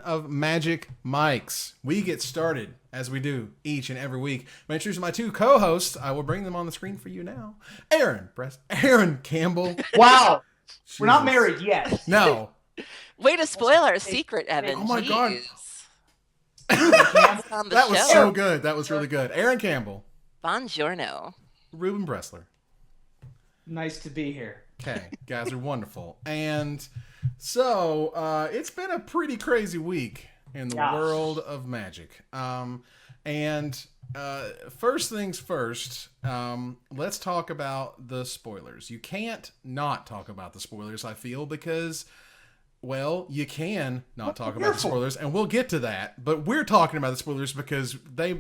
Of Magic Mics. We get started as we do each and every week. I'm introducing my two co-hosts. I will bring them on the screen for you now. Aaron Campbell. Wow. Jesus. We're not married yet. No. Way to spoil our secret, Evan. Oh my God. That was so good. That was really good. Aaron Campbell. Buongiorno. Reuben Bressler. Nice to be here. Okay, guys are wonderful. And so it's been a pretty crazy week in the world of Magic. First things first, let's talk about the spoilers. You can't not talk about the spoilers, I feel, because, well, you can not talk about the spoilers, and we'll get to that. But we're talking about the spoilers because they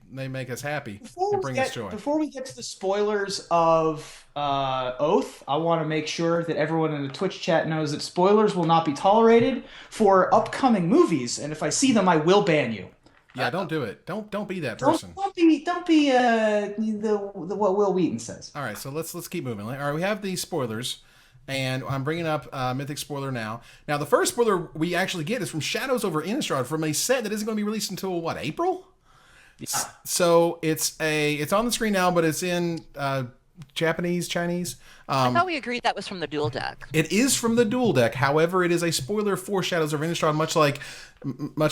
make us happy and bring us joy. Before we get to the spoilers of Oath, I want to make sure that everyone in the Twitch chat knows that spoilers will not be tolerated for upcoming movies, and if I see them, I will ban you. Yeah, don't do it. Don't be that person. Don't be what Will Wheaton says. All right, so let's keep moving. All right, we have these spoilers. And I'm bringing up Mythic spoiler now. Now, the first spoiler we actually get is from Shadows over Innistrad from a set that isn't going to be released until, what, April? Yeah. So it's on the screen now, but it's in Japanese, Chinese. I thought we agreed that was from the dual deck. It is from the dual deck. However, it is a spoiler for Shadows over Innistrad, much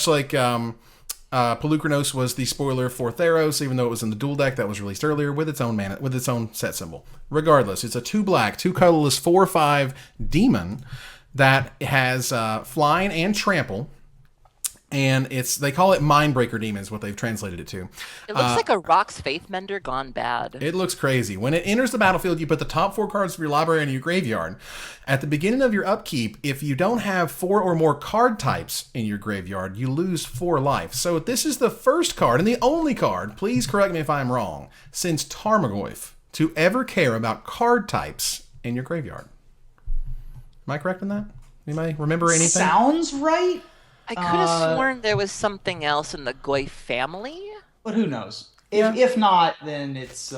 like Pelucranos was the spoiler for Theros, even though it was in the dual deck that was released earlier with its own mana, with its own set symbol. Regardless, it's a 2-black, 2-colorless, 4/5 demon that has flying and trample, and they call it Mindbreaker Demon is what they've translated it to. It looks like a Rock's Faithmender gone bad. It looks crazy. When it enters the battlefield, you put the top 4 cards of your library in your graveyard. At the beginning of your upkeep, if you don't have 4 or more card types in your graveyard, you lose 4 life. So this is the first card, and the only card, please correct me if I'm wrong, since Tarmogoyf to ever care about card types in your graveyard. Am I correct in that? Anybody remember anything? Sounds right. I could have sworn there was something else in the Goyf family. But who knows? If not, then it's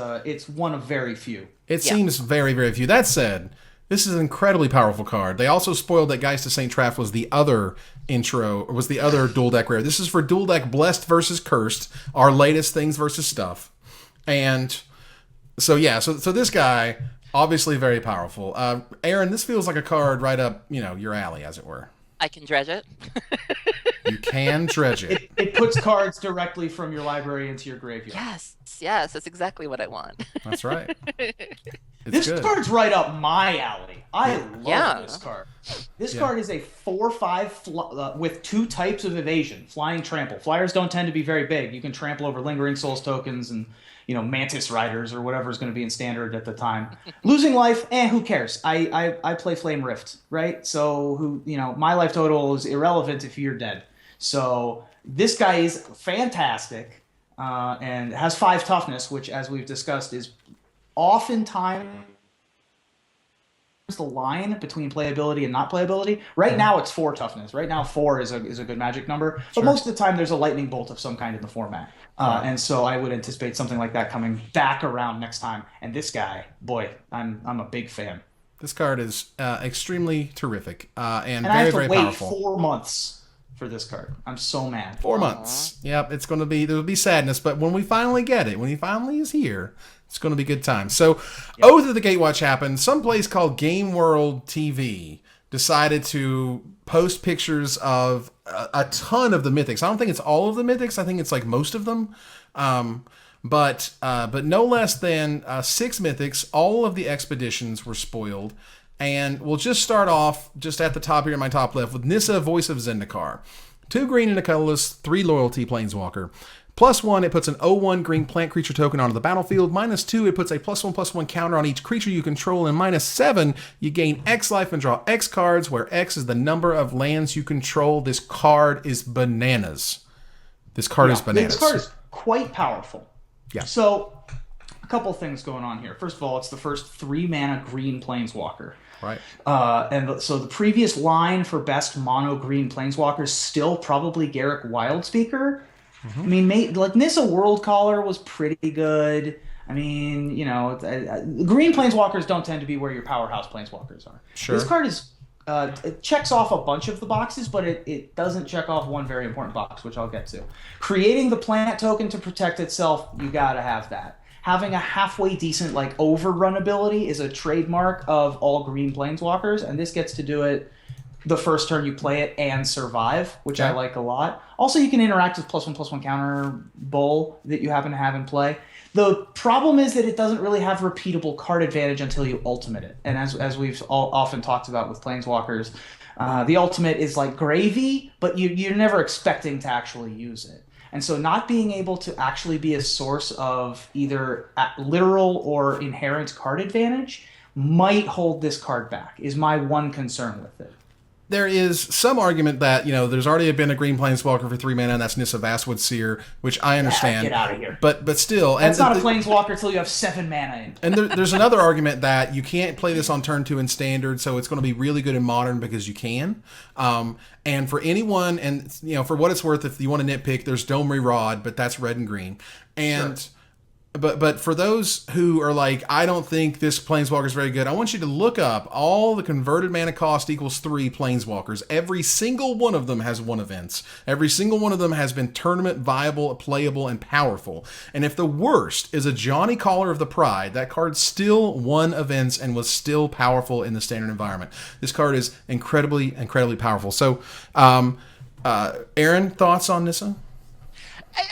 one of very few. It seems very, very few. That said, this is an incredibly powerful card. They also spoiled that Geist of St. Traff was the other dual deck rare. This is for dual deck Blessed versus Cursed, our latest things versus stuff. And so this guy, obviously very powerful. Aaron, this feels like a card right up, your alley, as it were. I can dredge it. You can dredge it. It puts cards directly from your library into your graveyard. Yes, that's exactly what I want. That's right. This card's right up my alley. I love this card. This card is a 4/5 with 2 types of evasion, flying, trample. Flyers don't tend to be very big. You can trample over Lingering Souls tokens and Mantis Riders or whatever is going to be in standard at the time. Losing life, who cares? I play Flame Rift, right? So my life total is irrelevant if you're dead. So this guy is fantastic and has 5 toughness, which, as we've discussed, is oftentimes the line between playability and not playability. Right now it's 4 toughness. Right now 4 is a good magic number, but most of the time there's a lightning bolt of some kind in the format. And so I would anticipate something like that coming back around next time. And this guy, boy, I'm a big fan. This card is extremely terrific and I very, have to very wait powerful. 4 months for this card. I'm so mad. 4 months. Yep, there'll be sadness, but when we finally get it, when he finally is here, it's going to be good time. So, Oath of the Gatewatch happened. Some place called Game World TV decided to post pictures of a ton of the mythics. I don't think it's all of the mythics. I think it's like most of them. But no less than 6 mythics. All of the expeditions were spoiled. And we'll just start off just at the top here in my top left with Nissa, Voice of Zendikar. 2 green and a colorless, 3 loyalty planeswalker. +1, it puts an 0/1 green plant creature token onto the battlefield. -2, it puts a +1/+1 counter on each creature you control. And -7, you gain X life and draw X cards, where X is the number of lands you control. This card is bananas. This card is bananas. This card is quite powerful. Yeah. So, a couple things going on here. First of all, it's the first 3-mana green planeswalker. Right. So the previous line for best mono green planeswalkers still probably Garruk Wildspeaker. Mm-hmm. I mean, like Nissa Worldcaller was pretty good. I mean, green planeswalkers don't tend to be where your powerhouse planeswalkers are. Sure. This card is it checks off a bunch of the boxes, but it doesn't check off one very important box, which I'll get to. Creating the planet token to protect itself, you gotta have that. Having a halfway decent like overrun ability is a trademark of all green planeswalkers, and this gets to do it the first turn you play it and survive, which I like a lot. Also, you can interact with +1/+1 counter bull that you happen to have in play. The problem is that it doesn't really have repeatable card advantage until you ultimate it. And as we've often talked about with planeswalkers, the ultimate is like gravy, but you're never expecting to actually use it. And so not being able to actually be a source of either literal or inherent card advantage might hold this card back, is my one concern with it. There is some argument that, there's already been a green planeswalker for 3 mana, and that's Nissa Vastwood Seer, which I understand. Get out of here. But still. That's not a planeswalker until you have 7 mana in. And there's another argument that you can't play this on turn 2 in Standard, so it's going to be really good in Modern because you can. And for anyone, and for what it's worth, if you want to nitpick, there's Domri Rod, but that's red and green. And... Sure. But for those who are like, I don't think this planeswalker is very good, I want you to look up all the converted mana cost equals 3 planeswalkers. Every single one of them has won events. Every single one of them has been tournament viable, playable, and powerful. And if the worst is a Johnny Caller of the Pride, that card still won events and was still powerful in the Standard environment. This card is incredibly, incredibly powerful. So, Aaron, thoughts on Nissa?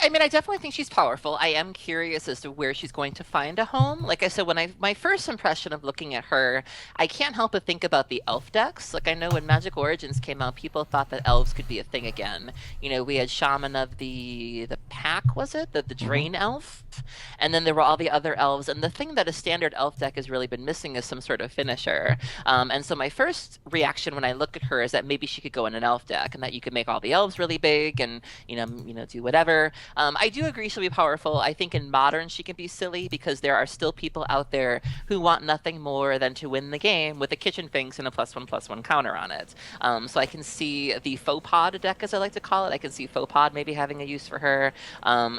I mean, I definitely think she's powerful. I am curious as to where she's going to find a home. Like I said, my first impression of looking at her, I can't help but think about the elf decks. Like I know when Magic Origins came out, people thought that elves could be a thing again. We had Shaman of the Pack, was it? The Drain elf? And then there were all the other elves. And the thing that a standard elf deck has really been missing is some sort of finisher. And so my first reaction when I look at her is that maybe she could go in an elf deck and that you could make all the elves really big and, do whatever. I do agree she'll be powerful. I think in Modern she can be silly because there are still people out there who want nothing more than to win the game with a Kitchen Finks and a +1/+1 counter on it. So I can see the Faux Pod deck, as I like to call it. I can see Faux Pod maybe having a use for her.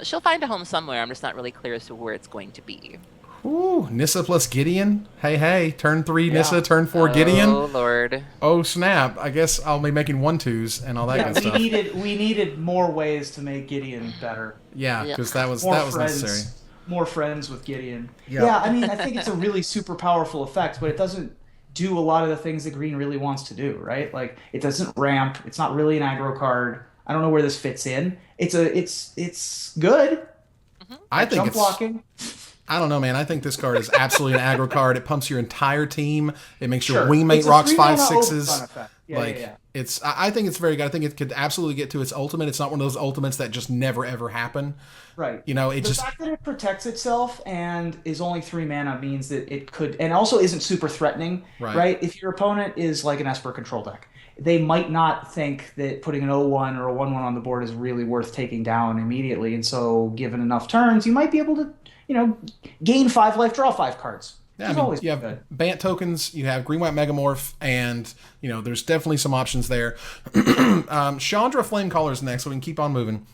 She'll find a home somewhere. I'm just not really clear as to where it's going to be. Ooh, Nissa plus Gideon. Hey, turn 3 Nissa, turn 4 Gideon. Oh Lord. Oh snap! I guess I'll be making 1/2s and all that good stuff. We needed more ways to make Gideon better. Yeah, because that was necessary. More friends with Gideon. Yeah, I mean, I think it's a really super powerful effect, but it doesn't do a lot of the things that Green really wants to do, right? Like it doesn't ramp. It's not really an aggro card. I don't know where this fits in. It's good. Mm-hmm. I think jump blocking. I don't know, man. I think this card is absolutely an aggro card. It pumps your entire team. It makes your wingmate rocks 5/6s. I think it's very good. I think it could absolutely get to its ultimate. It's not one of those ultimates that just never ever happen. Right. The fact that it protects itself and is only 3 mana means that it could, and also isn't super threatening. Right. If your opponent is like an Esper control deck, they might not think that putting an 0/1 or a 1/1 on the board is really worth taking down immediately. And so, given enough turns, you might be able to, gain 5 life, draw 5 cards. Yeah, you have good. Bant tokens, you have green-white Megamorph, and, there's definitely some options there. Chandra Flamecaller is next, so we can keep on moving.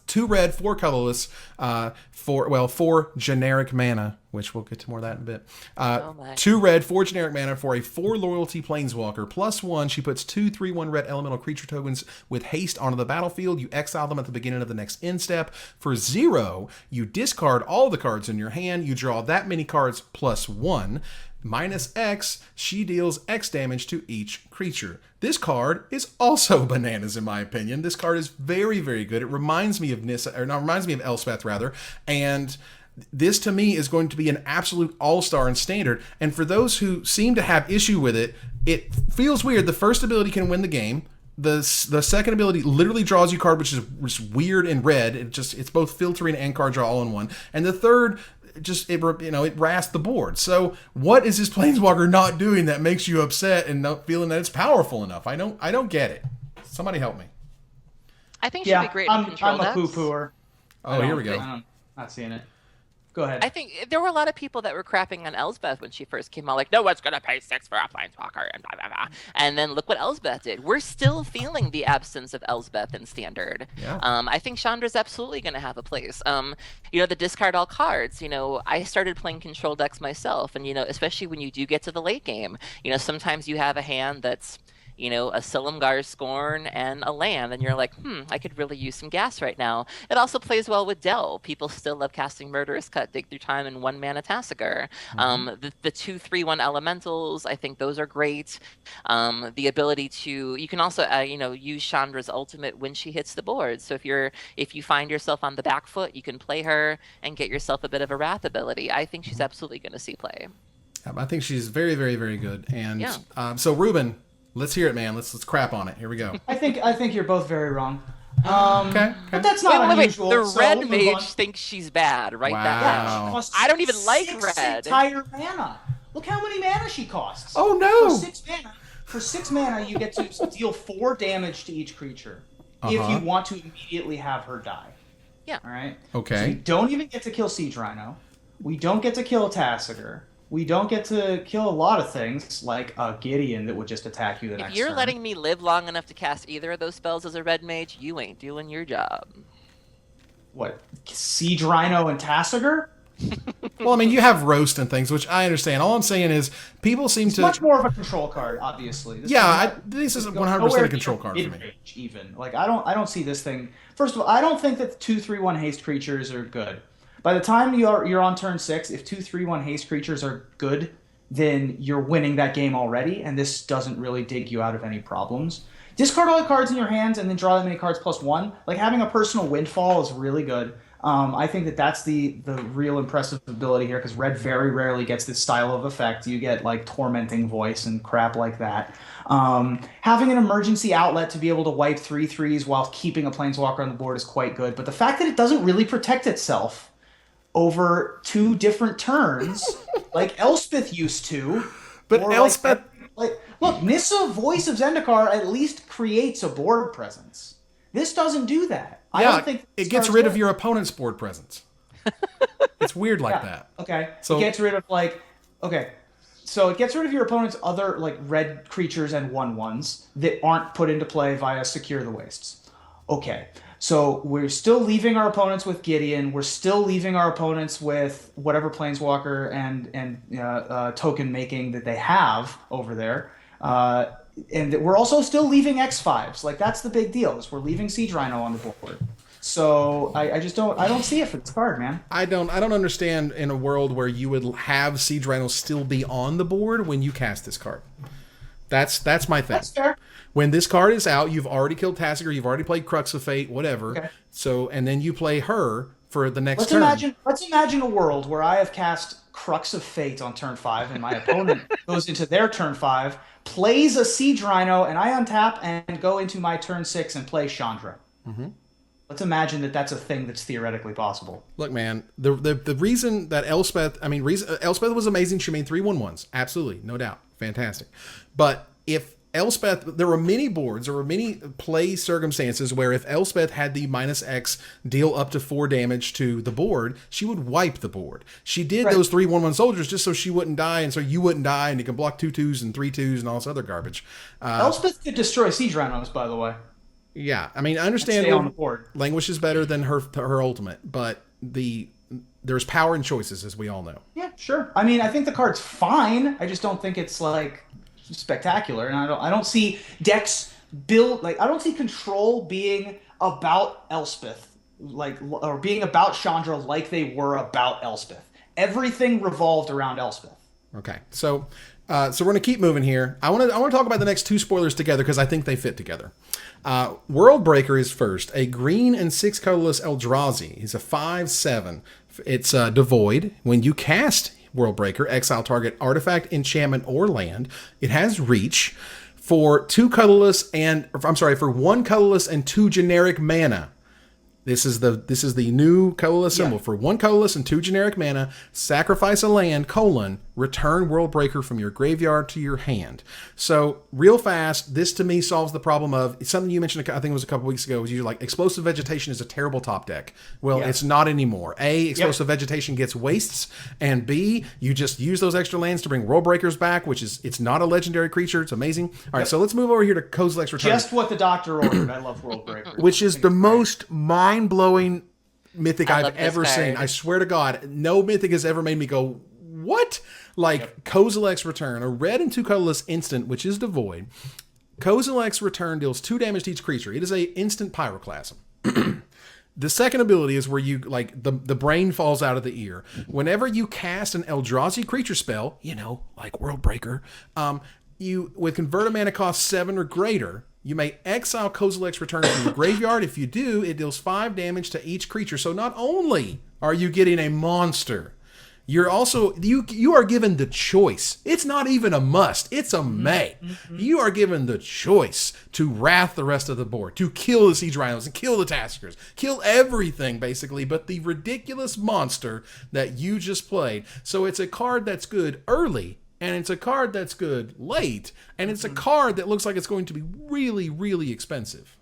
2 red, 4 colorless, 4 generic mana, which we'll get to more of that in a bit. 2 red, 4 generic mana for a 4 loyalty planeswalker. +1, she puts 2 3/1 red elemental creature tokens with haste onto the battlefield. You exile them at the beginning of the next end step. For 0, you discard all the cards in your hand. You draw that many cards +1. -X, she deals X damage to each creature. This card is also bananas in my opinion. This card is very, very good. It reminds me of Elspeth rather, and this to me is going to be an absolute all-star in Standard. And for those who seem to have issue with it, it feels weird. The first ability can win the game. The second ability literally draws you a card, which is weird in red. It's both filtering and card draw all in one. And the third, it rasts the board. So what is this planeswalker not doing that makes you upset and not feeling that it's powerful enough? I don't get it. Somebody help me. I think she'd be great in control decks. I'm a poo-pooer. Oh, here we go. I'm not seeing it. Go ahead. I think there were a lot of people that were crapping on Elsbeth when she first came out, like, no one's going to pay 6 for a Planeswalker, and blah, blah, blah. And then look what Elsbeth did. We're still feeling the absence of Elsbeth in Standard. Yeah. I think Chandra's absolutely going to have a place. The discard all cards. I started playing control decks myself, and, especially when you do get to the late game, sometimes you have a hand that's a Silumgar Scorn and a land, and you're like, I could really use some gas right now. It also plays well with Dell. People still love casting Murderous Cut, Dig Through Time, and 1-mana Tasigur. The 2/3/1 elementals, I think those are great. The ability to, you can also, use Chandra's ultimate when she hits the board. So if you find yourself on the back foot, you can play her and get yourself a bit of a Wrath ability. I think she's absolutely going to see play. I think she's very, very, very good. And so Reuben, let's hear it, man. Let's crap on it. Here we go. I think you're both very wrong. Okay. But that's not unusual. The red mage thinks she's bad, right? Wow. Yeah, I don't even like red. Entire mana. Look how many mana she costs. Oh no! For 6 mana, you get to deal 4 damage to each creature if you want to immediately have her die. Yeah. All right. Okay. So we don't even get to kill Siege Rhino. We don't get to kill Tasigur. We don't get to kill a lot of things, like a Gideon that would just attack you the next turn. If you're letting me live long enough to cast either of those spells as a red mage, you ain't doing your job. What? Siege Rhino and Tasigur? Well, I mean, you have Roast and things, which I understand. All I'm saying is people seem to... much more of a control card, obviously. This is 100% a control card for me. Even. Like, I don't see this thing... First of all, I don't think that 2/3/1 haste creatures are good. By the time you're on turn 6, if 2/3/1 haste creatures are good, then you're winning that game already, and this doesn't really dig you out of any problems. Discard all the cards in your hands and then draw that many cards +1. Like, having a personal windfall is really good. I think that's the real impressive ability here, because red very rarely gets this style of effect. You get, like, Tormenting Voice and crap like that. Having an emergency outlet to be able to wipe 3/3s while keeping a Planeswalker on the board is quite good. But the fact that it doesn't really protect itself over 2 different turns, like Elspeth used to. But Elspeth... Look, Nissa, Voice of Zendikar, at least creates a board presence. This doesn't do that. I don't think it gets rid of your opponent's board presence. It's weird like that. Okay. So it gets rid of, so it gets rid of your opponent's other, red creatures and 1/1s that aren't put into play via Secure the Wastes. Okay. So we're still leaving our opponents with Gideon. We're still leaving our opponents with whatever Planeswalker and token making that they have over there. And we're also still leaving X5s. Like, that's the big deal, is we're leaving Siege Rhino on the board. So I don't see it for this card, man. I don't understand in a world where you would have Siege Rhino still be on the board when you cast this card. That's my thing. That's fair. When this card is out, you've already killed Tasigur, you've already played Crux of Fate, whatever. Okay. So, and then you play her for the next turn. Let's imagine a world where I have cast Crux of Fate on turn 5, and my opponent goes into their turn 5, plays a Siege Rhino, and I untap and go into my turn 6 and play Chandra. Mm-hmm. Let's imagine that that's a thing that's theoretically possible. Look, man, the reason that Elspeth was amazing. She made 3/1/1s. Absolutely, no doubt. Fantastic. But if Elspeth, there were many boards, there were many play circumstances where if Elspeth had the -X deal up to 4 damage to the board, she would wipe the board. She did those 3/1/1 soldiers just so she wouldn't die and so you wouldn't die, and you can block 2/2s and 3/2s and all this other garbage. Elspeth could destroy Siege Rhinos, by the way. Yeah, I mean, I understand stay on the board. Languish is better than her ultimate, but there's power in choices, as we all know. Yeah, sure. I mean, I think the card's fine. I just don't think it's spectacular, and I don't see decks built I don't see Control being about Elspeth or being about Chandra like they were about Elspeth. Everything revolved around Elspeth. Okay, so we're gonna keep moving here. I want to talk about the next 2 spoilers together because I think they fit together. Worldbreaker is first, a green and 6 colorless Eldrazi. He's a 5/7. It's devoid. When you cast Worldbreaker, exile target artifact, enchantment, or land. It has reach for 1 colorless and 2 generic mana. This is the new colorless symbol. For 1 colorless and 2 generic mana, sacrifice a land, return World Breaker from your graveyard to your hand. So real fast, this to me solves the problem of something you mentioned, I think it was a couple weeks ago, was you're like, Explosive Vegetation is a terrible top deck. Well, it's not anymore. A, Explosive Vegetation gets wastes, and B, you just use those extra lands to bring World Breakers back, which is, it's not a legendary creature. It's amazing. All right, so let's move over here to Kozilek's Return. Just what the doctor ordered. I love World Breaker. Which is the most mind-blowing mythic I've ever seen. I swear to God, no mythic has ever made me go, what? Like Kozilek's Return, a red and 2 colorless instant, which is devoid. Kozilek's Return deals 2 damage to each creature. It is a instant pyroclasm. The second ability is where you, like, the brain falls out of the ear. Whenever you cast an Eldrazi creature spell, you know, like World Breaker, you, with converted mana cost 7 or greater, you may exile Kozilek's Return from your graveyard. If you do, it deals 5 damage to each creature. So not only are you getting a monster, you're also, you are given the choice. It's not even a must. It's a may. You are given the choice to wrath the rest of the board, to kill the Siege Rhinos and kill the Taskers, kill everything basically, but the ridiculous monster that you just played. So it's a card that's good early, and it's a card that's good late, and it's a card that looks like it's going to be really, really expensive.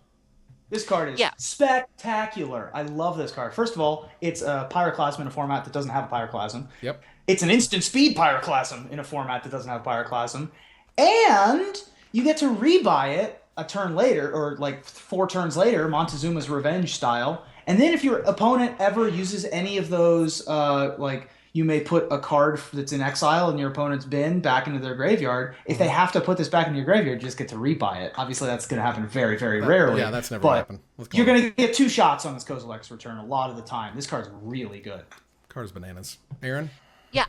This card is spectacular. I love this card. First of all, it's a Pyroclasm in a format that doesn't have a Pyroclasm. Yep. It's an instant speed Pyroclasm in a format that doesn't have a Pyroclasm. And you get to rebuy it a turn later, or like 4 turns later, Montezuma's Revenge style. And then if your opponent ever uses any of those, like, you may put a card that's in exile in your opponent's bin back into their graveyard. If they have to put this back into your graveyard, you just get to rebuy it. Obviously, that's going to happen very, very rarely. Yeah, that's never going to happen. You're going to get 2 shots on this Kozilek's Return a lot of the time. This card's really good. Card is bananas. Aaron? Yeah,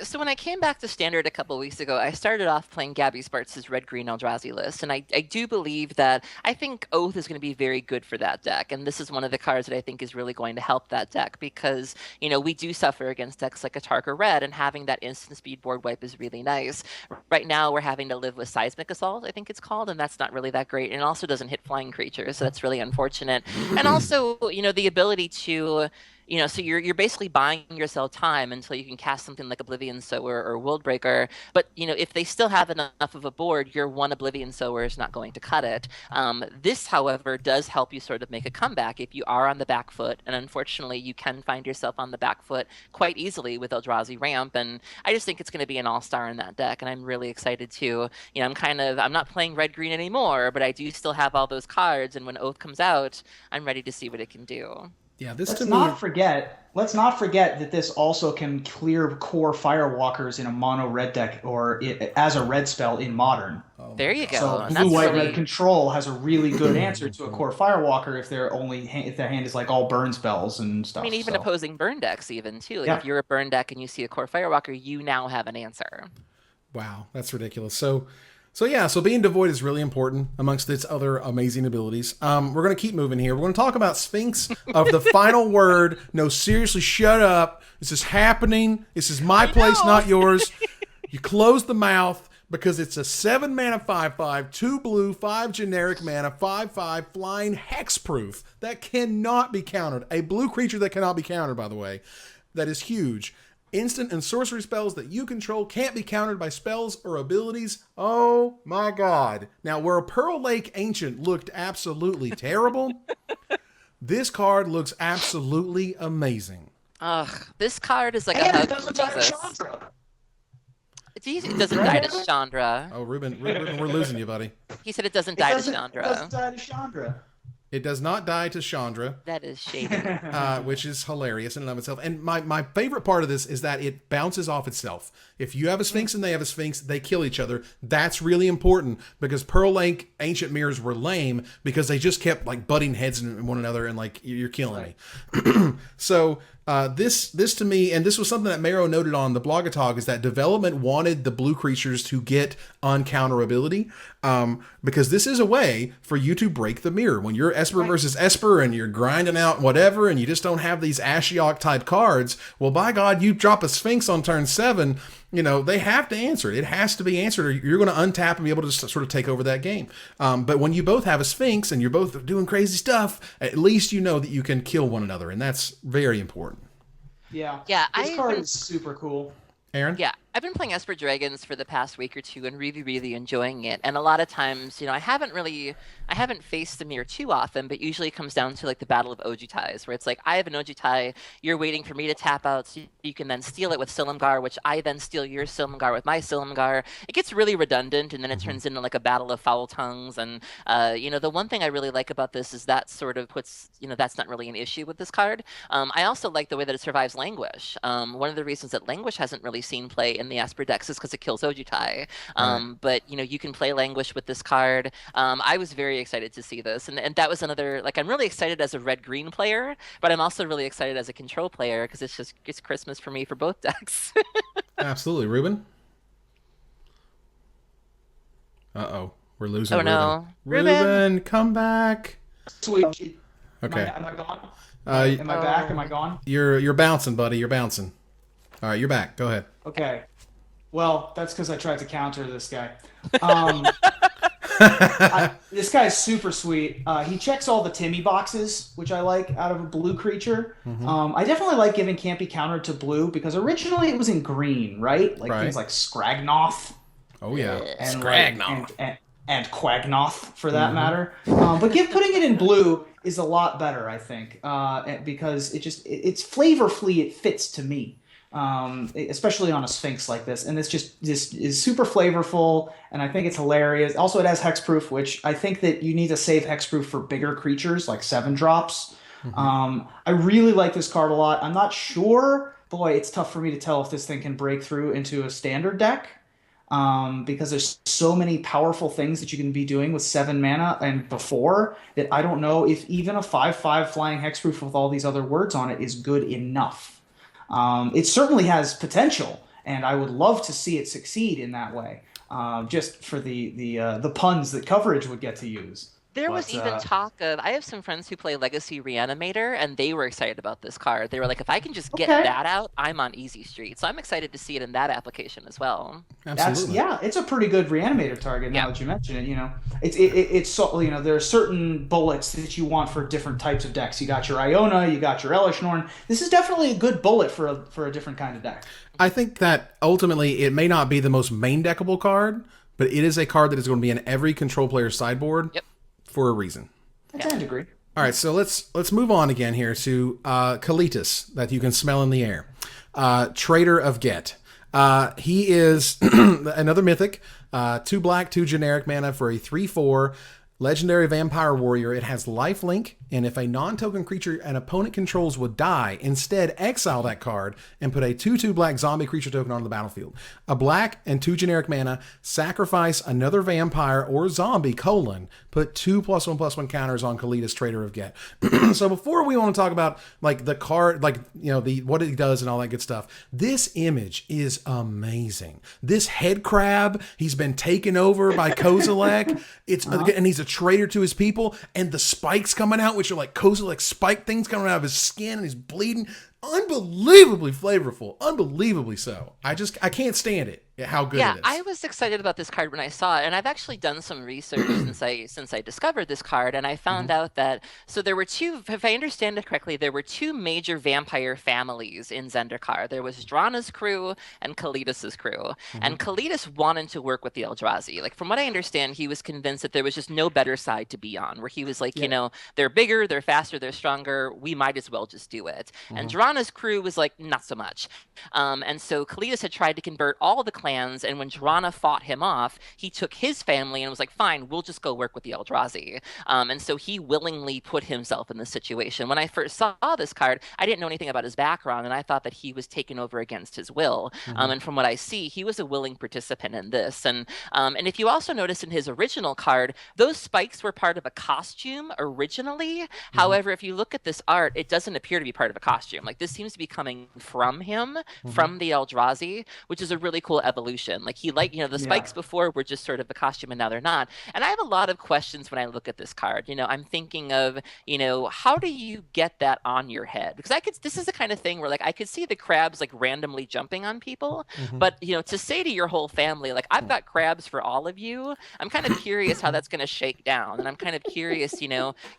so when I came back to Standard a couple weeks ago, I started off playing Gabby Sparks' Red-Green Eldrazi list, and I do believe that I think Oath is going to be very good for that deck, and this is one of the cards that I think is really going to help that deck because, you know, we do suffer against decks like Atarka Red, and having that instant speed board wipe is really nice. Right now, we're having to live with Seismic Assault, I think it's called, and that's not really that great, and it also doesn't hit flying creatures, so that's really unfortunate. And also, you know, the ability to... You know, so you're basically buying yourself time until you can cast something like Oblivion Sower or World Breaker. But, you know, if they still have enough of a board, your one Oblivion Sower is not going to cut it. This, however, does help you sort of make a comeback if you are on the back foot. And unfortunately, you can find yourself on the back foot quite easily with Eldrazi Ramp. And I just think it's going to be an all-star in that deck. And I'm really excited to, you know, I'm not playing red-green anymore, but I do still have all those cards. And when Oath comes out, I'm ready to see what it can do. Yeah, let's not forget that this also can clear core Firewalkers in a mono red deck or as a red spell in Modern. There you go. So blue-white-red control has a really good answer to a core Firewalker if their hand is like all burn spells and stuff. I mean, even opposing burn decks even too. Like if you're a burn deck and you see a core Firewalker, you now have an answer. Wow, that's ridiculous. So being devoid is really important amongst its other amazing abilities. We're going to keep moving here. We're going to talk about Sphinx of the Final Word. No, seriously, shut up. This is happening. This is my place, not yours. You close the mouth because it's a 7 mana 5/5, 2 blue, 5 generic mana, 5/5 flying hexproof that cannot be countered. A blue creature that cannot be countered, by the way. That is huge. Instant and sorcery spells that you control can't be countered by spells or abilities. Oh my God. Now, where a Pearl Lake Ancient looked absolutely terrible, this card looks absolutely amazing. Ugh, this card is like a hug from Jesus. It doesn't die to Chandra. Oh, Reuben, we're losing you, buddy. He said it doesn't die to Chandra. It doesn't die to Chandra. It does not die to Chandra. That is shady. Which is hilarious in and of itself. And my favorite part of this is that it bounces off itself. If you have a Sphinx and they have a Sphinx, they kill each other. That's really important because Pearl Lake Ancient Mirrors were lame because they just kept like butting heads in one another and like, you're killing me. So this to me, and this was something that Mero noted on the Blogatog, is that development wanted the blue creatures to get uncounterability because this is a way for you to break the mirror. When you're Esper versus Esper and you're grinding out whatever and you just don't have these Ashiok type cards, well, by God, you drop a Sphinx on turn 7, you know, they have to answer it. It has to be answered or you're going to untap and be able to sort of take over that game. But when you both have a Sphinx and you're both doing crazy stuff, at least you know that you can kill one another, and that's very important. Yeah. Yeah. This card is super cool. Aaron? Yeah. I've been playing Esper Dragons for the past week or two and really, really enjoying it. And a lot of times, I haven't faced the mirror too often, but usually it comes down to like the battle of OGTIs, where it's like, I have an OGTI, you're waiting for me to tap out so you can then steal it with Silumgar, which I then steal your Silumgar with my Silumgar. It gets really redundant, and then it turns into like a battle of foul tongues. And, the one thing I really like about this is that sort of puts, that's not really an issue with this card. I also like the way that it survives Languish. One of the reasons that Languish hasn't really seen play in the Esper decks is because it kills Ojutai. But you can play Languish with this card. I was very excited to see this, and that was another, like, I'm really excited as a red-green player, but I'm also really excited as a control player because it's Christmas for me for both decks. Absolutely. Reuben? Uh-oh. We're losing Oh, Reuben. no. Reuben, come back. Sweet. Okay. Am I gone? Am I back? Am I gone? You're bouncing, buddy. You're bouncing. All right, you're back. Go ahead. Okay. Well, that's because I tried to counter this guy. This guy's super sweet. He checks all the Timmy boxes, which I like out of a blue creature. I definitely like giving can't be countered to blue because originally it was in green, right? Like things like Scragnoth. Oh yeah, and Scragnoth. And Quagnoth, for that matter. But putting it in blue is a lot better, I think, because it's flavorfully it fits to me. Especially on a Sphinx like this, and this is super flavorful, and I think it's hilarious. Also, it has hexproof, which I think that you need to save hexproof for bigger creatures like 7-drops. I really like this card a lot. I'm not sure. Boy, it's tough for me to tell if this thing can break through into a standard deck. Because there's so many powerful things that you can be doing with 7 mana and before that I don't know if even a 5/5 flying hexproof with all these other words on it is good enough. It certainly has potential, and I would love to see it succeed in that way, just for the puns that coverage would get to use. There was even talk of, I have some friends who play Legacy Reanimator, and they were excited about this card. They were like, if I can just get that out, I'm on easy street. So I'm excited to see it in that application as well. Absolutely. It's a pretty good Reanimator target now that you mention it. It's so, there are certain bullets that you want for different types of decks. You got your Iona, you got your Elishnorn. This is definitely a good bullet for a different kind of deck. I think that ultimately it may not be the most main deckable card, but it is a card that is going to be in every control player's sideboard. Yep. For a reason. I tend to agree. All right, so let's move on again here to Kalitas, that you can smell in the air. Traitor of Ghet. He is another mythic, 2 black, 2 generic mana for a 3/4 legendary vampire warrior. It has lifelink, and if a non-token creature an opponent controls would die, instead exile that card and put a 2/2 black zombie creature token onto the battlefield. A black and 2 generic mana, sacrifice another vampire or zombie, put 2 +1/+1 counters on Kalitas, Traitor of Ghet. So before we want to talk about like the card, like what it does and all that good stuff, this image is amazing. This head crab, he's been taken over by Kozilek. And he's a traitor to his people, and the spikes coming out, which are like Kozilek spike things coming out of his skin, and he's bleeding. Unbelievably flavorful, unbelievably so. I can't stand it. How good it is. I was excited about this card when I saw it, and I've actually done some research since I discovered this card, and I found out that there were two. If I understand it correctly, there were 2 major vampire families in Zendikar. There was Drana's crew and Kalitas's crew, and Kalitas wanted to work with the Eldrazi. Like from what I understand, he was convinced that there was just no better side to be on. Where he was like, they're bigger, they're faster, they're stronger. We might as well just do it. And Drana's crew was like, not so much. And so Kalitas had tried to convert all the clans, and when Drana fought him off, he took his family and was like, fine, we'll just go work with the Eldrazi. And so he willingly put himself in this situation. When I first saw this card, I didn't know anything about his background, and I thought that he was taken over against his will. And from what I see, he was a willing participant in this. And if you also notice in his original card, those spikes were part of a costume originally. However, if you look at this art, it doesn't appear to be part of a costume. Like this seems to be coming from him, from the Eldrazi, which is a really cool evolution evolution. Like the spikes before were just sort of the costume and now they're not. And I have a lot of questions when I look at this card. I'm thinking of, how do you get that on your head? Because this is the kind of thing where like I could see the crabs like randomly jumping on people, but to say to your whole family, like I've got crabs for all of you, I'm kind of curious how that's going to shake down. And I'm kind of curious,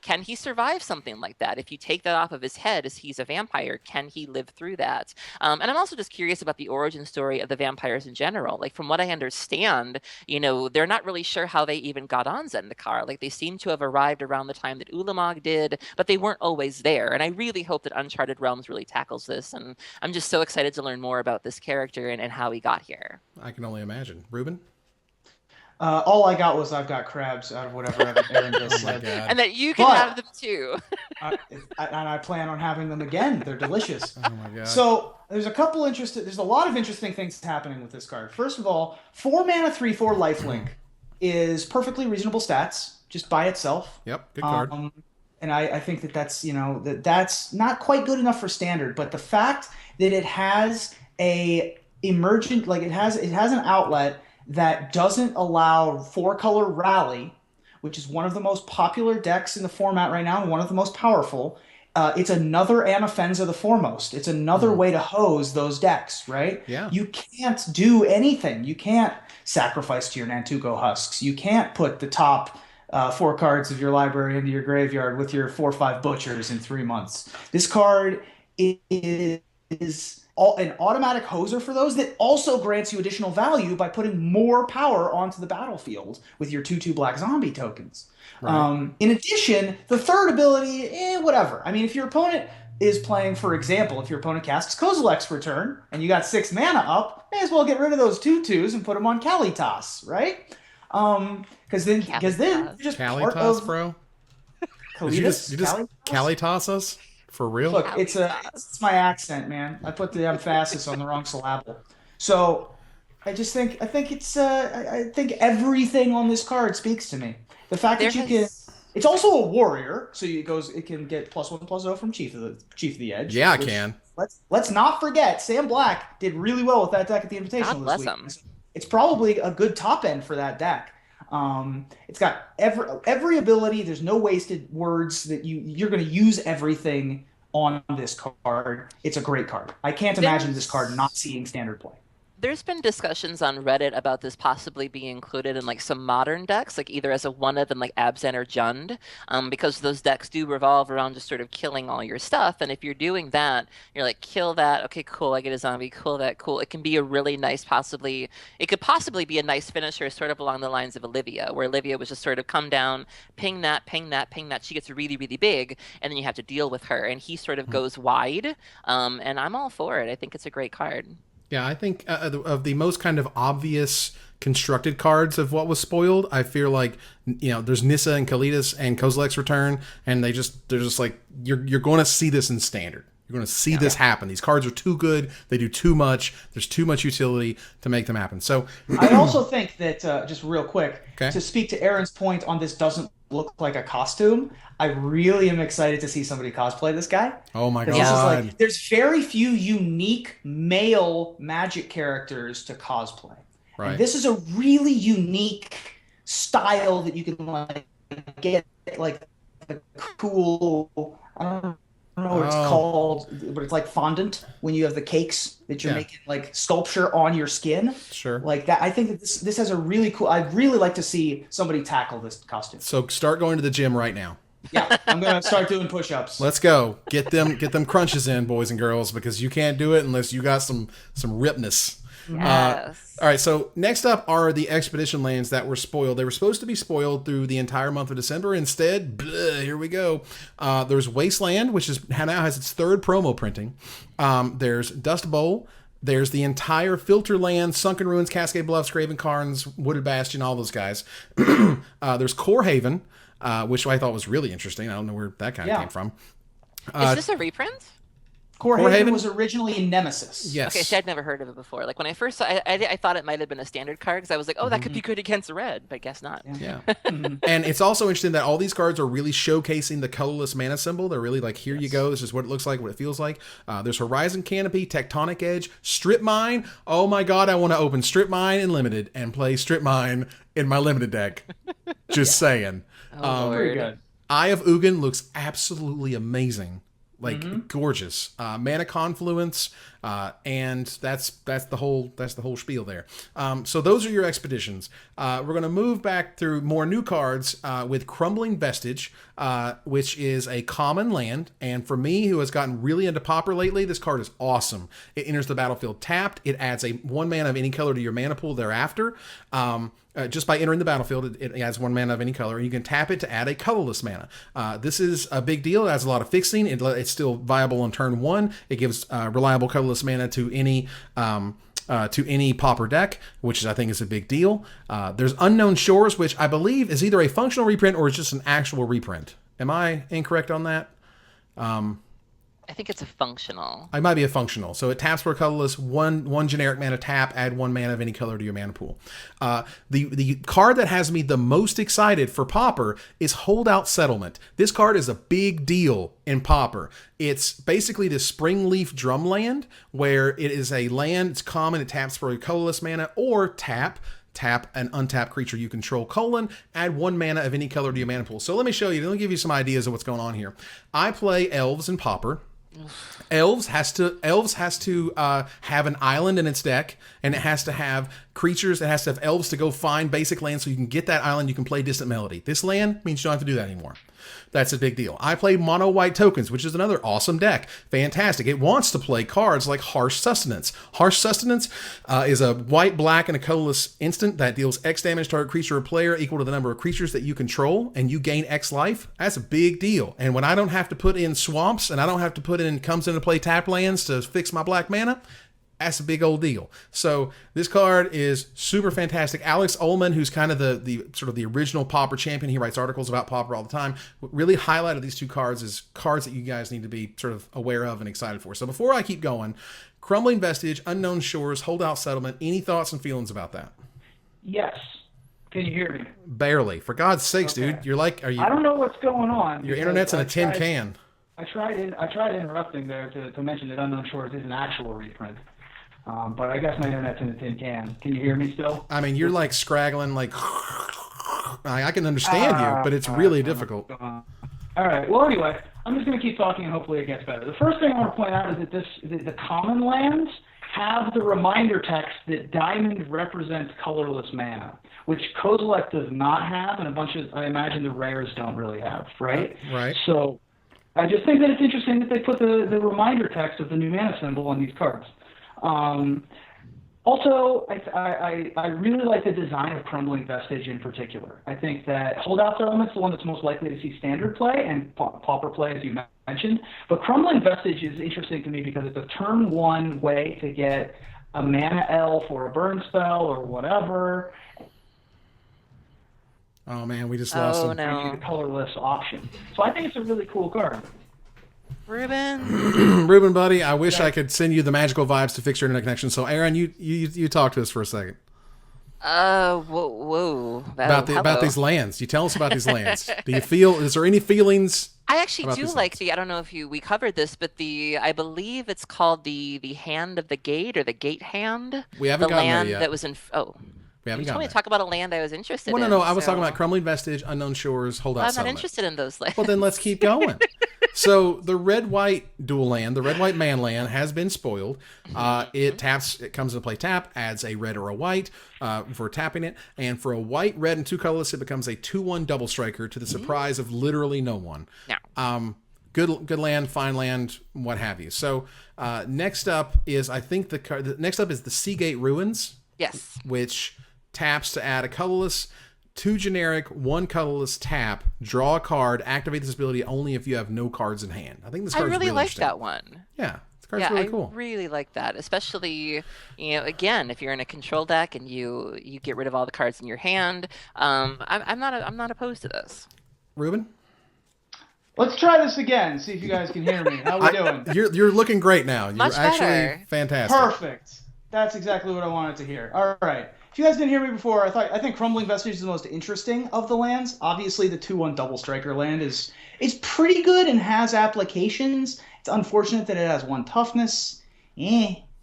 can he survive something like that? If you take that off of his head as he's a vampire, can he live through that? And I'm also just curious about the origin story of the vampires in general. Like from what I understand, they're not really sure how they even got on Zendikar. Like they seem to have arrived around the time that Ulamog did, but they weren't always there. And I really hope that Uncharted Realms really tackles this. And I'm just so excited to learn more about this character and how he got here. I can only imagine. Reuben? All I got was I've got crabs out of whatever Aaron just said. And that you can have them too. And I plan on having them again. They're delicious. Oh my god. So there's a lot of interesting things happening with this card. First of all, 4 mana 3/4 lifelink is perfectly reasonable stats just by itself. Yep, good card. And I think that's that's not quite good enough for standard, but the fact that it has a emergent, like it has an outlet that doesn't allow 4-color rally, which is one of the most popular decks in the format right now and one of the most powerful. It's another Anafenza the Foremost. It's another way to hose those decks, right? Yeah. You can't do anything. You can't sacrifice to your Nantuko Husks. You can't put the top 4 cards of your library into your graveyard with your 4/5 Butchers in 3 months. This card is an automatic hoser for those that also grants you additional value by putting more power onto the battlefield with your 2/2 black zombie tokens. Right. In addition, the third ability, whatever. I mean, if your opponent is playing, for example, if your opponent casts Kozilek's Return and you got 6 mana up, may as well get rid of those 2/2s and put them on Kalitas, right? Because then you're just Kalitas, part of bro. Kalitas. You just Kalitas us? For real? Look, it's my accent, man. I put the emphasis on the wrong syllable. So I think everything on this card speaks to me. The fact that it's also a warrior, so it can get +1/+0 from Chief of the Edge. Yeah, I can. Let's not forget, Sam Black did really well with that deck at the Invitational this week. Him. It's probably a good top end for that deck. It's got every ability. There's no wasted words that you're going to use everything on this card. It's a great card. I can't imagine this card not seeing standard play. There's been discussions on Reddit about this possibly being included in like some modern decks, like either as a one-of in like Abzan or Jund, because those decks do revolve around just sort of killing all your stuff. And if you're doing that, you're like, kill that, okay, cool, I get a zombie, kill that, cool. It can be a really nice, it could possibly be a nice finisher, sort of along the lines of Olivia, where Olivia was just sort of come down, ping that, ping that, ping that. She gets really, really big, and then you have to deal with her, and he sort of goes wide. And I'm all for it. I think it's a great card. Yeah, I think of the most kind of obvious constructed cards of what was spoiled, I feel like, there's Nissa and Kalitas and Kozilek's Return, and they're just like, you're going to see this in standard. You're going to see this happen. These cards are too good. They do too much. There's too much utility to make them happen. So I also think that, just real quick, to speak to Aaron's point on this doesn't look like a costume, I really am excited to see somebody cosplay this guy. Oh my god! There's very few unique male Magic characters to cosplay. Right. And this is a really unique style that you can get the cool. I don't know what it's called, but it's like fondant when you have the cakes that you're making like sculpture on your skin. Sure. Like that. I think that this has a really cool. I'd really like to see somebody tackle this costume. So start going to the gym right now. Yeah, I'm gonna start doing push-ups. Let's go. Get them crunches in, boys and girls, because you can't do it unless you got some ripness. Yes. All right, so next up are the expedition lands that were spoiled. They were supposed to be spoiled through the entire month of December. Instead, here we go. There's Wasteland, which now has its 3rd promo printing. There's Dust Bowl. There's the entire Filter Land, Sunken Ruins, Cascade Bluffs, Graven Cairns, Wooded Bastion, all those guys. There's Core Haven, which I thought was really interesting. I don't know where that kind of came from. Is this a reprint? Corehaven was originally Nemesis. Yes. Okay, see, I'd never heard of it before. Like when I first saw it, I thought it might have been a standard card because I was like, oh, that could be good against red, but I guess not. Yeah. And it's also interesting that all these cards are really showcasing the colorless mana symbol. They're really like, here you go. This is what it looks like, what it feels like. There's Horizon Canopy, Tectonic Edge, Strip Mine. Oh my God, I want to open Strip Mine in Limited and play Strip Mine in my Limited deck. Just saying. Very good. Eye of Ugin looks absolutely amazing. Like gorgeous, mana confluence, and that's the whole spiel there. So those are your expeditions. We're gonna move back through more new cards with Crumbling Vestige, which is a common land. And for me, who has gotten really into Pauper lately, this card is awesome. It enters the battlefield tapped. It adds a 1 mana of any color to your mana pool thereafter. Just by entering the battlefield, it adds 1 mana of any color. You can tap it to add a colorless mana. This is a big deal. It has a lot of fixing. It's still viable on turn 1. It gives reliable colorless mana to any Pauper deck, which I think is a big deal. There's Unknown Shores, which I believe is either a functional reprint or is just an actual reprint. Am I incorrect on that? I think it's a functional. It might be a functional. So it taps for a colorless, one generic mana tap, add 1 mana of any color to your mana pool. The card that has me the most excited for Pauper is Holdout Settlement. This card is a big deal in Pauper. It's basically the Springleaf Drumland, where it is a land, it's common, it taps for a colorless mana, or tap an untapped creature you control, add 1 mana of any color to your mana pool. So let me show you, let me give you some ideas of what's going on here. I play Elves in Pauper. Elves has to have an island in its deck, and it has to have creatures. It has to have elves to go find basic land so you can get that island. You can play Distant Melody. This land means you don't have to do that anymore. That's a big deal. I play mono white tokens, which is another awesome deck. Fantastic. It wants to play cards like Harsh Sustenance. Harsh Sustenance is a white, black, and a colorless instant that deals X damage to target creature or player equal to the number of creatures that you control, and you gain X life. That's a big deal. And when I don't have to put in swamps and I don't have to put in comes into play tap lands to fix my black mana, that's a big old deal. So this card is super fantastic. Alex Ullman, who's kind of the sort of the original Pauper champion, he writes articles about Pauper all the time, really highlighted these 2 cards as cards that you guys need to be sort of aware of and excited for. So before I keep going, Crumbling Vestige, Unknown Shores, Holdout Settlement, any thoughts and feelings about that? Yes. Can you hear me? Barely. For God's sakes, okay. Dude, are you? I don't know what's going on. Your internet's in a tin can. I tried interrupting there to mention that Unknown Shores is an actual reprint. But I guess my internet's in a tin can. Can you hear me still? I mean, you're like scraggling, like I can understand you, but it's really difficult. All right. Well, anyway, I'm just going to keep talking, and hopefully it gets better. The first thing I want to point out is that the common lands have the reminder text that diamond represents colorless mana, which Kozilek does not have, and a bunch of, I imagine, the rares don't really have, right? Right. So I just think that it's interesting that they put the reminder text of the new mana symbol on these cards. Also, I really like the design of Crumbling Vestige in particular. I think that Holdout Settlement's the one that's most likely to see standard play and Pauper play, as you mentioned. But Crumbling Vestige is interesting to me because it's a turn 1 way to get a mana elf or a burn spell or whatever. Oh man, we just lost him. No. The colorless option. So I think it's a really cool card. Reuben, buddy, I wish I could send you the magical vibes to fix your internet connection. So, Aaron, you talk to us for a second. Whoa. About these lands. You tell us about these lands. Do you feel? Is there any feelings? I actually do like I don't know if we covered this, but I believe it's called the Hand of the Gate or the Gate Hand. We haven't gotten there yet. That was in. We haven't gotten there. Talk about a land I was interested in. No. I was talking about Crumbling Vestige, Unknown Shores, Holdout Settlement. I'm not interested in those lands. Well, then let's keep going. So the red-white dual land, the red-white man land, has been spoiled. It comes into play tap, adds a red or a white for tapping it, and for a white, red, and 2 colorless, it becomes a 2/1 double striker to the surprise of literally no one. No. Good land, fine land, what have you. So next up is the Seagate Ruins. Yes. Which taps to add a colorless, 2 generic, 1 colorless tap, draw a card, activate this ability only if you have no cards in hand. I think this card's really like that one. Yeah, this card's really cool. I really like that, especially again, if you're in a control deck and you get rid of all the cards in your hand. I'm not opposed to this. Reuben? Let's try this again. See if you guys can hear me. How we doing? You're looking great now. Much you're actually better. Fantastic. Perfect. That's exactly what I wanted to hear. All right. If you guys didn't hear me before, I think Crumbling Vestige is the most interesting of the lands. Obviously, the 2/1 Double Striker land is pretty good and has applications. It's unfortunate that it has 1 toughness.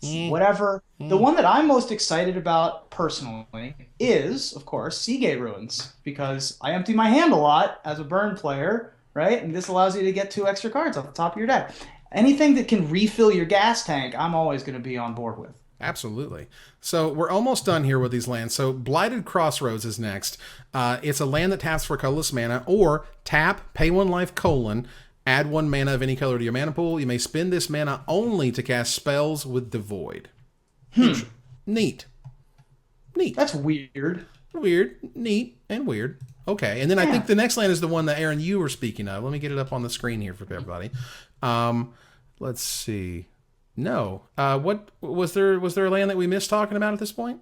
Whatever. The one that I'm most excited about personally is, of course, Seagate Ruins, because I empty my hand a lot as a burn player, right? And this allows you to get 2 extra cards off the top of your deck. Anything that can refill your gas tank, I'm always going to be on board with. Absolutely. So we're almost done here with these lands. So Blighted Crossroads is next. It's a land that taps for colorless mana, or tap, pay 1 life, add 1 mana of any color to your mana pool. You may spend this mana only to cast spells with Devoid. Neat. That's weird. Weird. Neat and weird. Okay. And then I think the next land is the one that, Aaron, you were speaking of. Let me get it up on the screen here for everybody. Let's see. No. What was there a land that we missed talking about at this point?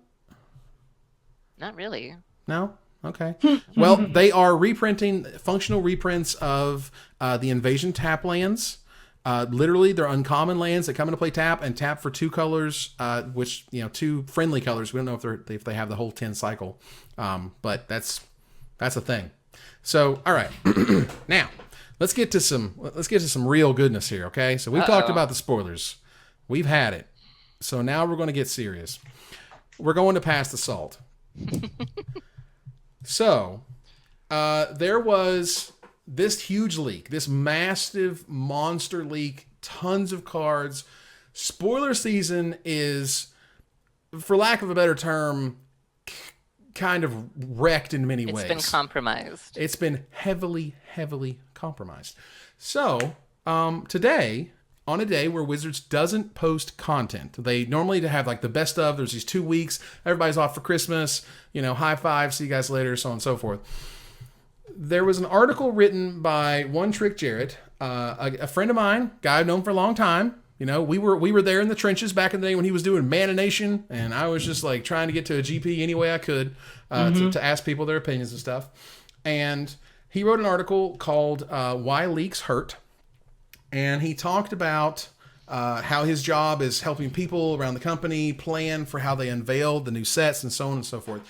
Not really. No? Okay. Well, they are reprinting functional reprints of the Invasion tap lands. Literally, they're uncommon lands that come into play tap and tap for 2 colors, which, 2 friendly colors. We don't know if they have the whole 10 cycle, but that's a thing. So, all right. Now, let's get to some real goodness here, okay? So we've talked about the spoilers. We've had it. So now we're going to get serious. We're going to pass the salt. So, there was this huge leak, this massive monster leak, tons of cards. Spoiler season is, for lack of a better term, kind of wrecked in many ways. It's been compromised. It's been heavily, heavily compromised. So, today, on a day where Wizards doesn't post content, they normally have like the best of, there's these 2 weeks, everybody's off for Christmas, high five, see you guys later, so on and so forth. There was an article written by One Trick Jarrett, a friend of mine, guy I've known for a long time. We were there in the trenches back in the day when he was doing Mana Nation, and I was just like trying to get to a GP any way I could to ask people their opinions and stuff. And he wrote an article called Why Leaks Hurt. And he talked about how his job is helping people around the company plan for how they unveil the new sets and so on and so forth.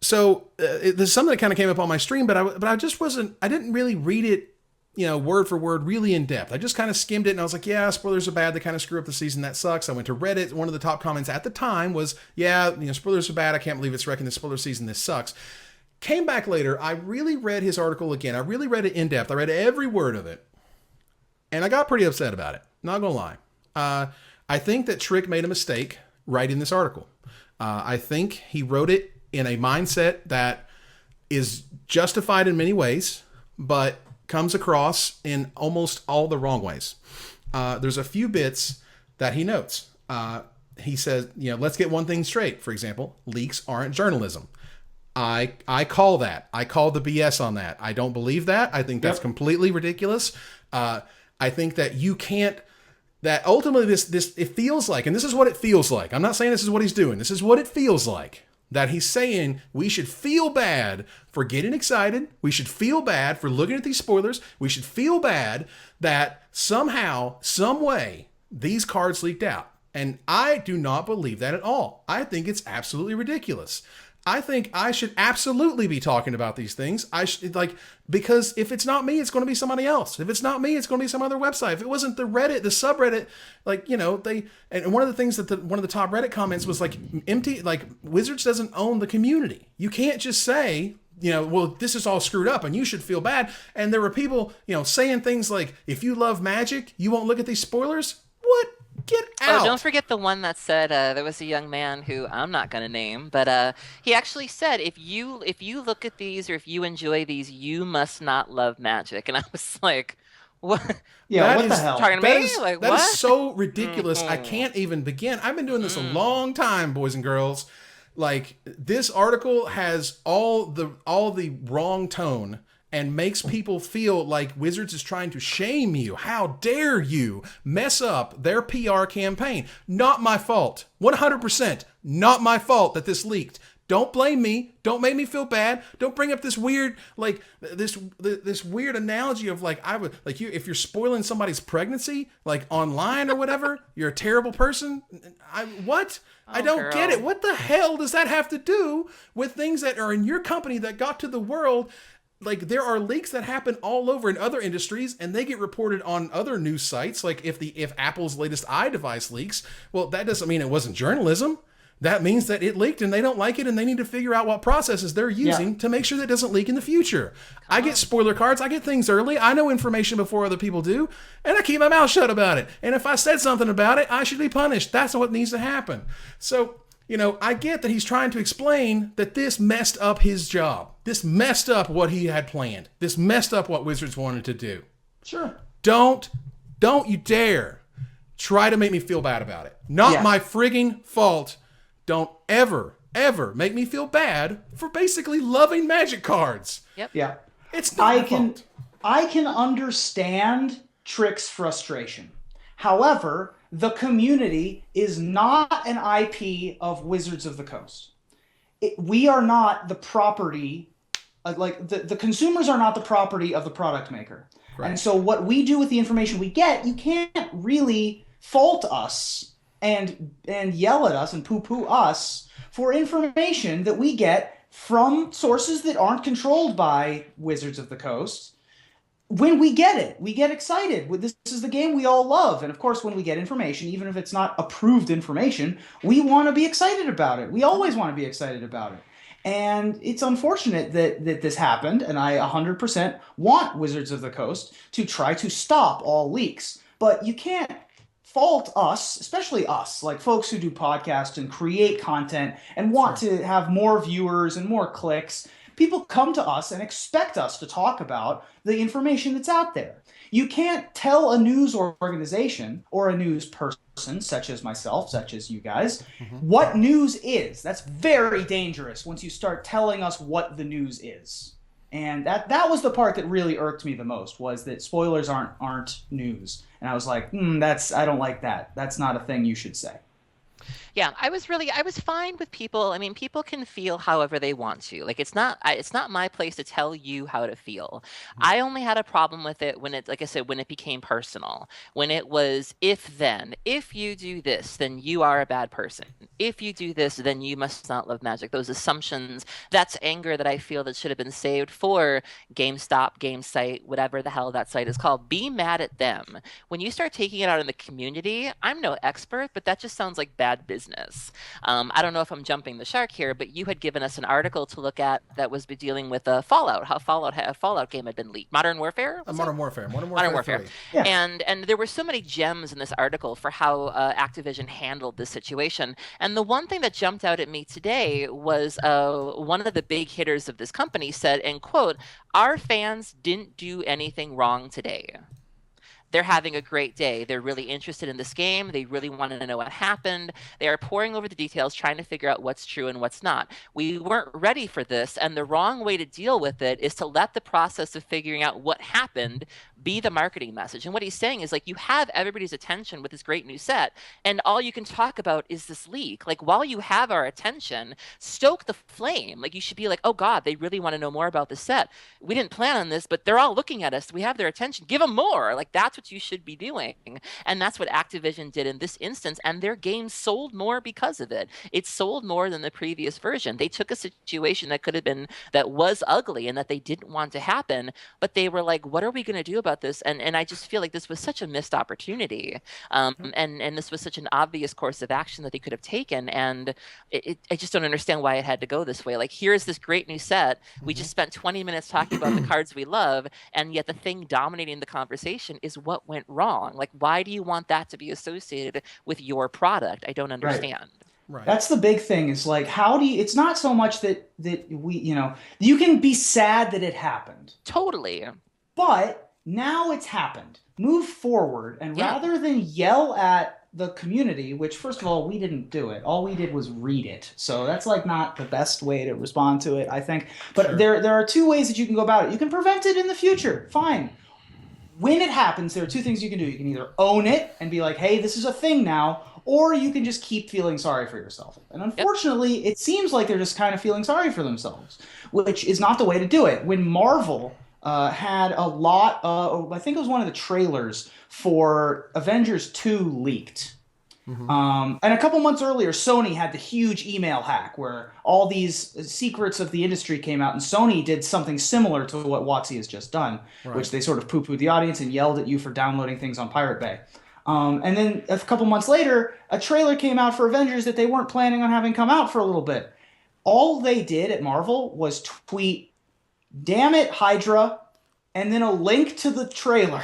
So there's something that kind of came up on my stream, but I just I didn't really read it, word for word, really in depth. I just kind of skimmed it and I was like, yeah, spoilers are bad. They kind of screw up the season. That sucks. I went to Reddit. One of the top comments at the time was, spoilers are bad. I can't believe it's wrecking the spoiler season. This sucks. Came back later. I really read his article again. I really read it in depth. I read every word of it. And I got pretty upset about it. Not gonna lie. I think that Trick made a mistake writing this article. I think he wrote it in a mindset that is justified in many ways, but comes across in almost all the wrong ways. There's a few bits that he notes. He says, let's get one thing straight. For example, leaks aren't journalism. I call that. I call the BS on that. I don't believe that. I think that's completely ridiculous. I think that you can't, that ultimately it feels like, and this is what it feels like. I'm not saying this is what he's doing. This is what it feels like. That he's saying we should feel bad for getting excited. We should feel bad for looking at these spoilers. We should feel bad that somehow, some way, these cards leaked out. And I do not believe that at all. I think it's absolutely ridiculous. I think I should absolutely be talking about these things. Because if it's not me, it's going to be somebody else. If it's not me, it's going to be some other website. If it wasn't the Reddit, the subreddit, and one of the things that one of the top Reddit comments was Wizards doesn't own the community. You can't just say, well, this is all screwed up and you should feel bad. And there were people, saying things like, if you love Magic, you won't look at these spoilers. What? Get out. Oh, don't forget the one that said there was a young man who I'm not going to name, but he actually said, if you look at these or if you enjoy these, you must not love Magic. And I was like, what? Yeah, what the hell? Talking to me? That is so ridiculous. I can't even begin. I've been doing this a long time, boys and girls. This article has all the wrong tone and makes people feel like Wizards is trying to shame you. How dare you mess up their PR campaign? Not my fault. 100% not my fault that this leaked. Don't blame me. Don't make me feel bad. Don't bring up this weird, like this weird analogy of like I would like you if you're spoiling somebody's pregnancy, like online or whatever. You're a terrible person. What? I don't get it. What the hell does that have to do with things that are in your company that got to the world? Like there are leaks that happen all over in other industries, and they get reported on other news sites. Like if Apple's latest iDevice leaks, well, that doesn't mean it wasn't journalism. That means that it leaked and they don't like it and they need to figure out what processes they're using to make sure that it doesn't leak in the future. I get spoiler cards. I get things early. I know information before other people do, and I keep my mouth shut about it. And if I said something about it, I should be punished. That's what needs to happen. So, I get that he's trying to explain that this messed up his job. This messed up what he had planned. This messed up what Wizards wanted to do. Sure. Don't you dare try to make me feel bad about it. Not my frigging fault. Don't ever make me feel bad for basically loving Magic cards. Yep. Yeah. It's not my fault. I can understand Trick's frustration. However, the community is not an IP of Wizards of the Coast. We are not the property, the consumers are not the property of the product maker. Right. And so what we do with the information we get, you can't really fault us and yell at us and poo-poo us for information that we get from sources that aren't controlled by Wizards of the Coast. When we get it, we get excited. This is the game we all love. And of course, when we get information, even if it's not approved information, we want to be excited about it. We always want to be excited about it. And it's unfortunate that this happened, and I 100% want Wizards of the Coast to try to stop all leaks. But you can't fault us, especially us, like folks who do podcasts and create content and want to have more viewers and more clicks. People come to us and expect us to talk about the information that's out there. You can't tell a news organization or a news person, such as myself, such as you guys, what news is. That's very dangerous once you start telling us what the news is. And that was the part that really irked me the most, was that spoilers aren't news. And I was like, I don't like that. That's not a thing you should say. Yeah, I was fine with people. I mean, people can feel however they want to. Like, it's not my place to tell you how to feel. I only had a problem with it when it, like I said, when it became personal. When it was if you do this, then you are a bad person. If you do this, then you must not love Magic. Those assumptions, that's anger that I feel that should have been saved for GameStop, GameSite, whatever the hell that site is called. Be mad at them. When you start taking it out in the community, I'm no expert, but that just sounds like bad business. I don't know if I'm jumping the shark here, but you had given us an article to look at that was dealing with Fallout, how a Fallout game had been leaked. Modern Warfare? Modern Warfare. Yeah. And there were so many gems in this article for how Activision handled this situation. And the one thing that jumped out at me today was one of the big hitters of this company said, and quote, "Our fans didn't do anything wrong today. They're having a great day. They're really interested in this game. They really want to know what happened. They are poring over the details, trying to figure out what's true and what's not. We weren't ready for this, and the wrong way to deal with it is to let the process of figuring out what happened be the marketing message." And what he's saying is, like, you have everybody's attention with this great new set, and all you can talk about is this leak. Like, while you have our attention, stoke the flame. Like, you should be like, oh God, they really want to know more about the set. We didn't plan on this, but they're all looking at us. We have their attention. Give them more. Like, that's what you should be doing. And that's what Activision did in this instance, and their game sold more because of it. It sold more than the previous version. They took a situation that was ugly and that they didn't want to happen, but they were like, what are we going to do about this? And I just feel like this was such a missed opportunity, and this was such an obvious course of action that they could have taken, and I just don't understand why it had to go this way. Like, here's this great new set. We just spent 20 minutes talking about the cards we love, and yet the thing dominating the conversation is what went wrong. Like, why do you want that to be associated with your product? I don't understand. Right. That's the big thing, is like, how do you, it's not so much that we, you can be sad that it happened. Totally. But now it's happened. Move forward, and rather than yell at the community, which, first of all, we didn't do it. All we did was read it. So that's like not the best way to respond to it, I think. But there are two ways that you can go about it. You can prevent it in the future. Fine. when it happens, there are two things you can do. You can either own it and be like, hey, this is a thing now, or you can just keep feeling sorry for yourself. And unfortunately, it seems like they're just kind of feeling sorry for themselves, which is not the way to do it. When Marvel had a lot of, I think it was one of the trailers for Avengers 2 leaked. And a couple months earlier, Sony had the huge email hack where all these secrets of the industry came out, and Sony did something similar to what WotC has just done, which they sort of poo-pooed the audience and yelled at you for downloading things on Pirate Bay. And then a couple months later, a trailer came out for Avengers that they weren't planning on having come out for a little bit. All they did at Marvel was tweet, "Damn it, Hydra," and then a link to the trailer.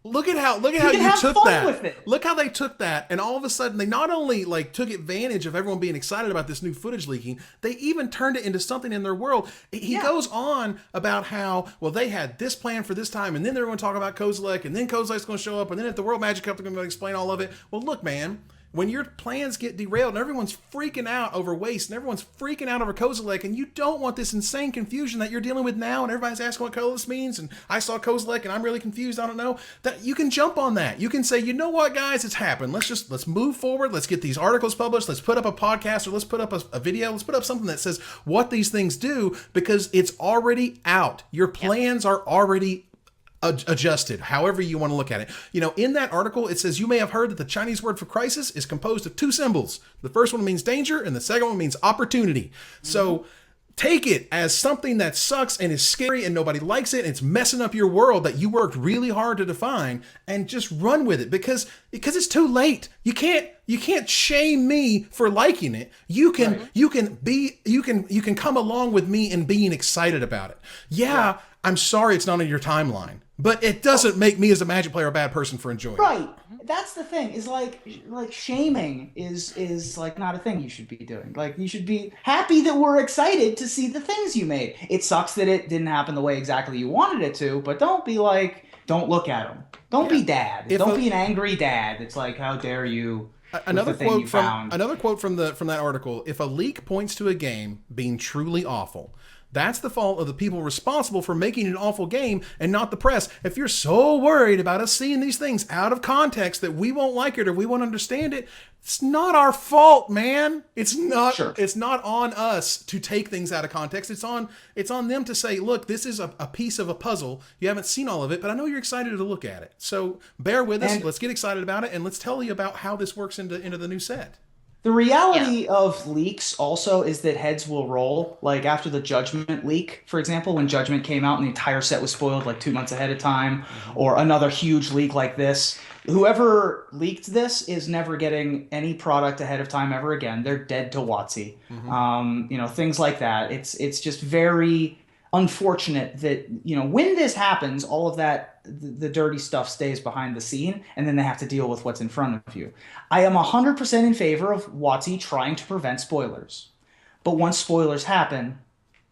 Look at how you took that. Look how they took that, and all of a sudden they not only like took advantage of everyone being excited about this new footage leaking, they even turned it into something in their world. He goes on about how, well, they had this plan for this time, and then they're going to talk about Kozilek, and then Kozilek's going to show up, and then at the World Magic Cup they're going to explain all of it. Well, look, man. When your plans get derailed and everyone's freaking out over waste and everyone's freaking out over Kozilek, and you don't want this insane confusion that you're dealing with now, and everybody's asking what Kalitas means, and I saw Kozilek and I'm really confused, I don't know, that you can jump on that. You can say, you know what, guys, it's happened. Let's move forward. Let's get these articles published. Let's put up a podcast, or let's put up a video. Let's put up something that says what these things do, because it's already out. Your plans are already adjusted, however you want to look at it. You know, in that article, it says, you may have heard that the Chinese word for crisis is composed of two symbols. The first one means danger, and the second one means opportunity. So take it as something that sucks and is scary and nobody likes it, and it's messing up your world that you worked really hard to define, and just run with it, because it's too late. You can't shame me for liking it. You can come along with me in being excited about it. I'm sorry it's not on your timeline, but it doesn't make me as a Magic player a bad person for enjoying it. Right. That's the thing, is like shaming is like not a thing you should be doing. Like, you should be happy that we're excited to see the things you made. It sucks that it didn't happen the way exactly you wanted it to, but don't be like, don't look at them. Don't be dad. Don't be an angry dad. It's like, how dare you? Another quote from that article: if a leak points to a game being truly awful, that's the fault of the people responsible for making an awful game, and not the press. If you're so worried about us seeing these things out of context that we won't like it or we won't understand it, it's not our fault, man. It's not. Sure. It's not on us to take things out of context. It's on them to say, look, this is a piece of a puzzle. You haven't seen all of it, but I know you're excited to look at it. So bear with us. Let's get excited about it, and let's tell you about how this works into the new set. The reality of leaks also is that heads will roll. Like after the Judgment leak, for example, when Judgment came out and the entire set was spoiled like 2 months ahead of time, or another huge leak like this, whoever leaked this is never getting any product ahead of time ever again. They're dead to WotC. Things like that. It's just very unfortunate that, when this happens, all of that, the dirty stuff stays behind the scene, and then they have to deal with what's in front of you. I am 100% in favor of WotC trying to prevent spoilers. But once spoilers happen,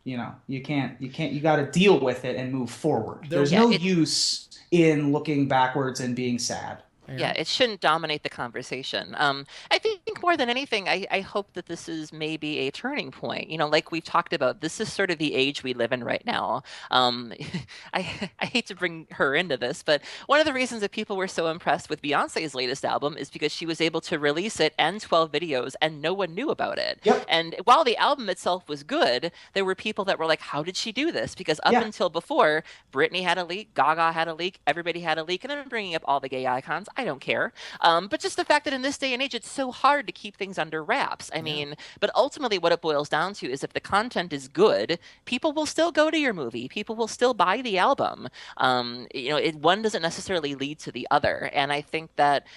you got to deal with it and move forward. There's no use in looking backwards and being sad. Yeah, it shouldn't dominate the conversation. I think more than anything, I hope that this is maybe a turning point. Like we've talked about, this is sort of the age we live in right now. I hate to bring her into this, but one of the reasons that people were so impressed with Beyonce's latest album is because she was able to release it and 12 videos and no one knew about it. Yep. And while the album itself was good, there were people that were like, how did she do this? Because up until before, Britney had a leak, Gaga had a leak, everybody had a leak, and I'm bringing up all the gay icons. I don't care. But just the fact that in this day and age, it's so hard to keep things under wraps. I mean, but ultimately what it boils down to is if the content is good, people will still go to your movie. People will still buy the album. One doesn't necessarily lead to the other. And I think that,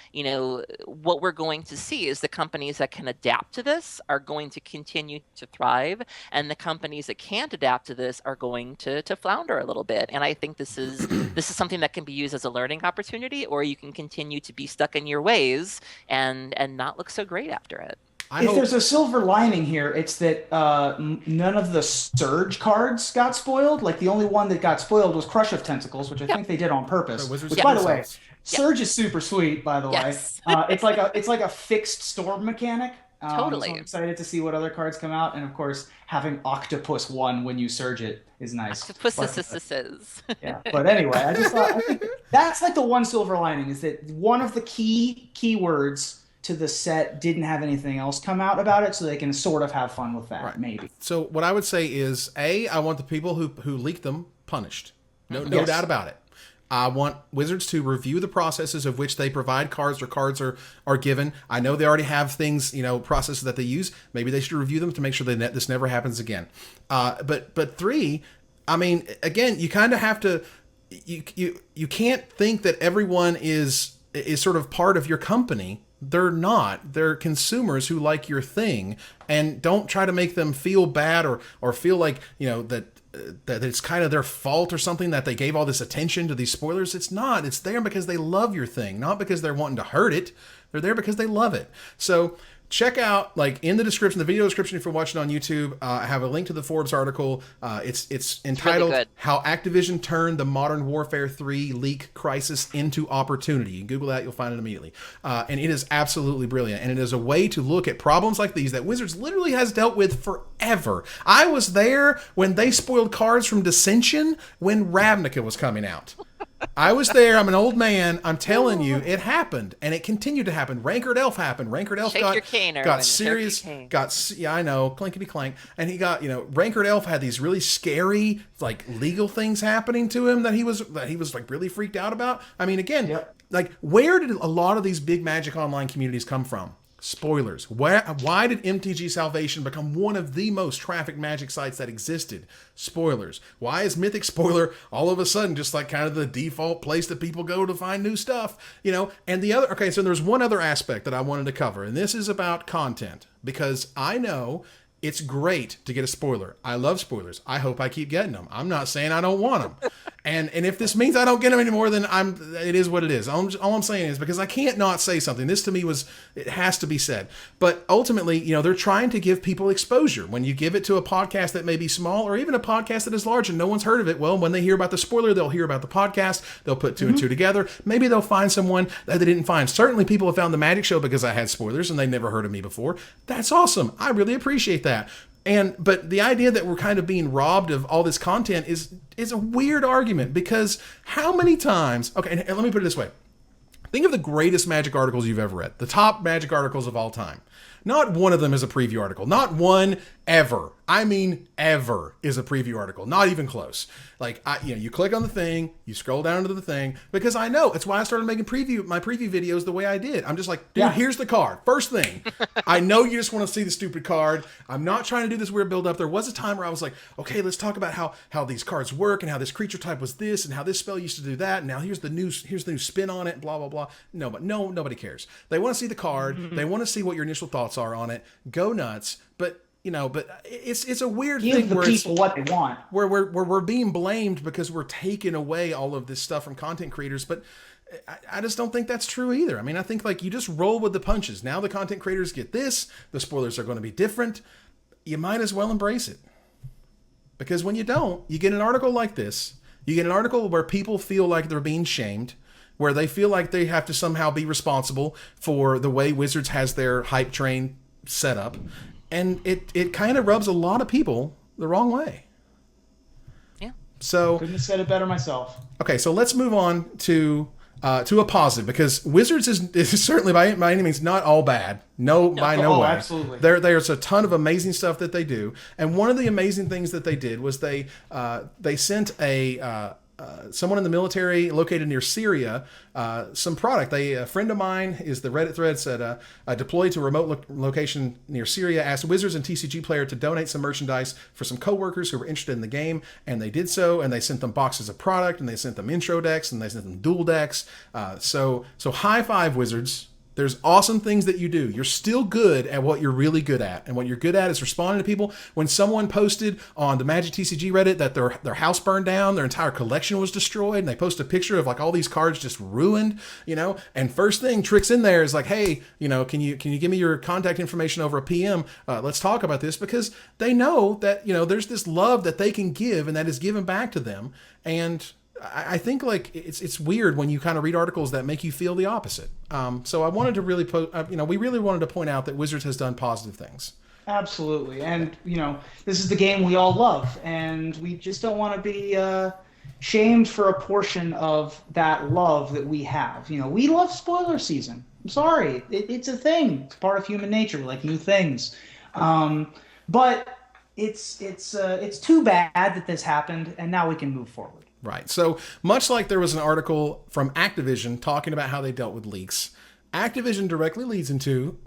what we're going to see is the companies that can adapt to this are going to continue to thrive. And the companies that can't adapt to this are going to flounder a little bit. And I think this is something that can be used as a learning opportunity, or you can continue to be stuck in your ways and not look so great after it. If there's a silver lining here, it's that none of the Surge cards got spoiled. Like the only one that got spoiled was Crush of Tentacles, which I think they did on purpose. Which, by the way, Surge is super sweet. By the way, it's like a fixed storm mechanic. Totally. So I'm excited to see what other cards come out, and of course, having Octopus 1 when you surge it is nice. Octopuses. Yeah, but anyway, I think that's like the one silver lining, is that one of the keywords to the set didn't have anything else come out about it, so they can sort of have fun with that, maybe. So what I would say is, I want the people who leaked them punished. No doubt about it. I want Wizards to review the processes of which they provide cards or cards are given. I know they already have things, processes that they use. Maybe they should review them to make sure that this never happens again. But 3, I mean, again, you kind of have to, you can't think that everyone is sort of part of your company. They're not. They're consumers who like your thing, and don't try to make them feel bad or feel like, that it's kind of their fault or something that they gave all this attention to these spoilers. It's not. It's there because they love your thing, not because they're wanting to hurt it. They're there because they love it. So check out, in the description, the video description, if you're watching on YouTube, I have a link to the Forbes article. It's entitled really How Activision Turned the Modern Warfare 3 Leak Crisis into Opportunity. You can Google that, you'll find it immediately. And it is absolutely brilliant. And it is a way to look at problems like these that Wizards literally has dealt with forever. I was there when they spoiled cards from Dissension when Ravnica was coming out. I was there. I'm an old man. I'm telling you, it happened, and it continued to happen. Rankered Elf happened. Rankered Elf got serious. I know, clinkety clank, and he got Rankered Elf had these really scary legal things happening to him that he was really freaked out about. I mean, again, where did a lot of these big Magic Online communities come from? Spoilers. Why did MTG Salvation become one of the most trafficked Magic sites that existed? Spoilers. Why is Mythic Spoiler all of a sudden just kind of the default place that people go to find new stuff? And the other, so there's one other aspect that I wanted to cover, and this is about content, because I know it's great to get a spoiler. I love spoilers. I hope I keep getting them. I'm not saying I don't want them. And if this means I don't get them anymore, then it is what it is. All I'm saying is, because I can't not say something. This to me it has to be said. But ultimately, they're trying to give people exposure. When you give it to a podcast that may be small, or even a podcast that is large and no one's heard of it, well, when they hear about the spoiler, they'll hear about the podcast. They'll put two and two together. Maybe they'll find someone that they didn't find. Certainly people have found the Magic Show because I had spoilers and they never heard of me before. That's awesome. I really appreciate that. But the idea that we're kind of being robbed of all this content is a weird argument, because how many times, and let me put it this way. Think of the greatest Magic articles you've ever read, the top Magic articles of all time. Not one of them is a preview article. Not one ever. I mean, ever is a preview article. Not even close. You click on the thing, you scroll down to the thing, because I know it's why I started making my preview videos the way I did. I'm just like, dude, here's the card. First thing. I know you just want to see the stupid card. I'm not trying to do this weird build up. There was a time where I was like, okay, let's talk about how these cards work and how this creature type was this and how this spell used to do that. And now here's the new spin on it, blah, blah, blah. Nobody cares. They want to see the card. Mm-hmm. They want to see what your initial thoughts are on it. Go nuts. But it's a weird thing where people what they want. Where we're being blamed because we're taking away all of this stuff from content creators, but I just don't think that's true either. I mean, I think you just roll with the punches. Now the content creators get this, the spoilers are going to be different. You might as well embrace it. Because when you don't, you get an article like this, you get an article where people feel like they're being shamed, where they feel like they have to somehow be responsible for the way Wizards has their hype train set up. And it kind of rubs a lot of people the wrong way. Yeah. So couldn't have said it better myself. Okay, so let's move on to a positive, because Wizards is certainly by any means not all bad. No way. Absolutely. There's a ton of amazing stuff that they do, and one of the amazing things that they did was they sent someone in the military located near Syria some product. A friend of mine, is the Reddit thread, said, deployed to a remote location near Syria, asked Wizards and TCG player to donate some merchandise for some coworkers who were interested in the game, and they did so, and they sent them boxes of product, and they sent them intro decks, and they sent them dual decks. So high five, Wizards. There's awesome things that you do. You're still good at what you're really good at. And what you're good at is responding to people. When someone posted on the Magic TCG Reddit that their house burned down, their entire collection was destroyed, and they post a picture of all these cards just ruined, and first thing Tricks in there is like, hey, can you give me your contact information over a PM? Let's talk about this, because they know that, there's this love that they can give and that is given back to them. And I think like it's weird when you kind of read articles that make you feel the opposite. So I wanted to really we really wanted to point out that Wizards has done positive things. Absolutely. And, this is the game we all love, and we just don't want to be shamed for a portion of that love that we have. We love spoiler season. I'm sorry. It's a thing. It's part of human nature. We like new things. But it's too bad that this happened, and now we can move forward. Right. So much like there was an article from Activision talking about how they dealt with leaks, Activision directly leads into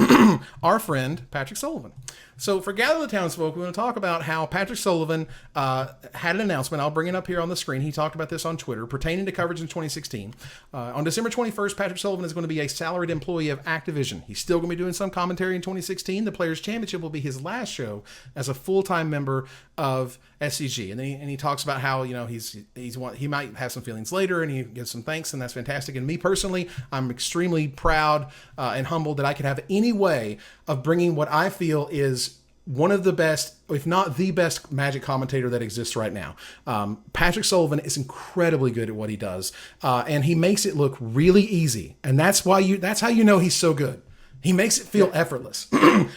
our friend Patrick Sullivan. So for Gather the Townsfolk, we're going to talk about how Patrick Sullivan had an announcement. I'll bring it up here on the screen. He talked about this on Twitter pertaining to coverage in 2016. On December 21st, Patrick Sullivan is going to be a salaried employee of Activision. He's still going to be doing some commentary in 2016. The Players' Championship will be his last show as a full-time member of SCG. And he talks about how he might have some feelings later, and he gives some thanks, and that's fantastic. And me personally, I'm extremely proud and humbled that I could have any way of bringing what I feel is one of the best, if not the best, Magic commentator that exists right now. Patrick Sullivan is incredibly good at what he does, and he makes it look really easy. And that's how you know he's so good. He makes it feel effortless.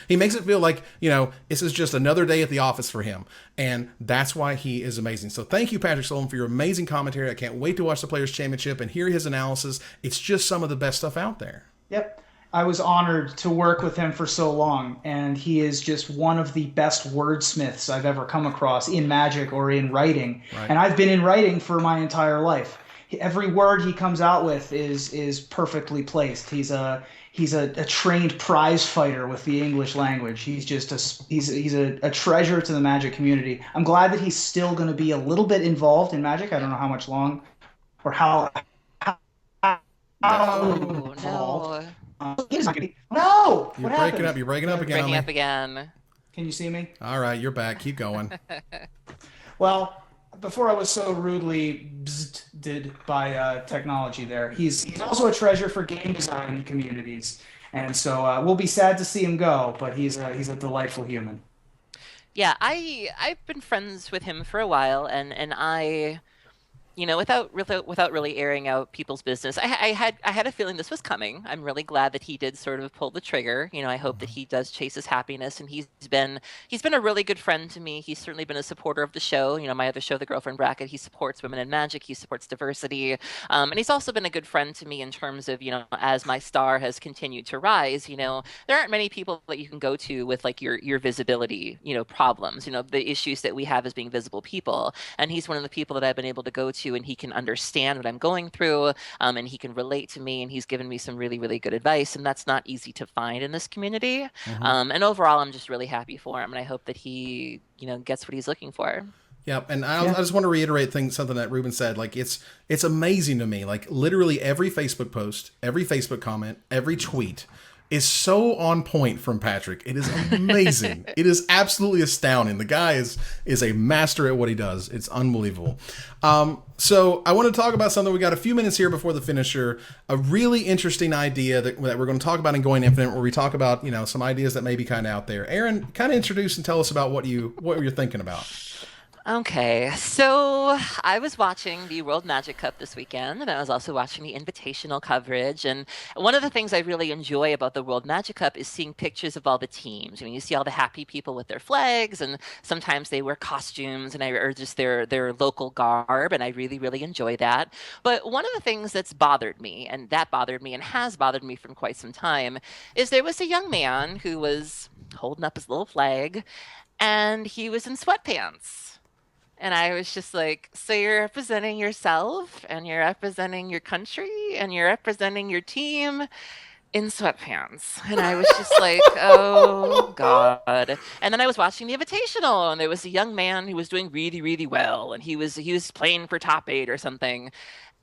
He makes it feel like, this is just another day at the office for him. And that's why he is amazing. So thank you, Patrick Sullivan, for your amazing commentary. I can't wait to watch the Players' Championship and hear his analysis. It's just some of the best stuff out there. Yep. I was honored to work with him for so long, and he is just one of the best wordsmiths I've ever come across in Magic or in writing. Right. And I've been in writing for my entire life. Every word he comes out with is perfectly placed. He's a trained prize fighter with the English language. He's just a treasure to the Magic community. I'm glad that he's still going to be a little bit involved in Magic. I don't know how much long or how no. No! You're breaking up. You're breaking up again. Breaking up again. Can you see me? All right, you're back. Keep going. Well, before I was so rudely did by technology there, he's also a treasure for game design communities. And so we'll be sad to see him go, but he's a delightful human. Yeah, I've been friends with him for a while, and I... without really airing out people's business, I had a feeling this was coming. I'm really glad that he did sort of pull the trigger. I hope that he does chase his happiness, and he's been a really good friend to me. He's certainly been a supporter of the show. My other show, The Girlfriend Bracket, he supports women in Magic. He supports diversity, and he's also been a good friend to me in terms of as my star has continued to rise. There aren't many people that you can go to with like your visibility problems. The issues that we have as being visible people, and he's one of the people that I've been able to go to. And he can understand what I'm going through, and he can relate to me, and he's given me some really, really good advice, and that's not easy to find in this community. Mm-hmm. And overall, I'm just really happy for him, and I hope that he, gets what he's looking for. Yep, and I just want to reiterate something that Reuben said. Like, it's amazing to me. Like, literally every Facebook post, every Facebook comment, every tweet is so on point from Patrick. It is amazing. It is absolutely astounding. The guy is a master at what he does. It's unbelievable. So I want to talk about something. We got a few minutes here before the finisher. A really interesting idea that we're going to talk about in Going Infinite, where we talk about some ideas that may be kind of out there. Aaron, kind of introduce and tell us about what you're thinking about. Okay, so I was watching the World Magic Cup this weekend, and I was also watching the invitational coverage. And one of the things I really enjoy about the World Magic Cup is seeing pictures of all the teams. You see all the happy people with their flags, and sometimes they wear costumes or just their local garb, and I really, really enjoy that. But one of the things that's bothered me and has bothered me for quite some time, is there was a young man who was holding up his little flag, and he was in sweatpants. And I was just like, so you're representing yourself, and you're representing your country, and you're representing your team in sweatpants. And I was just like, oh, God. And then I was watching the Invitational, and there was a young man who was doing really, really well, and he was playing for top 8 or something.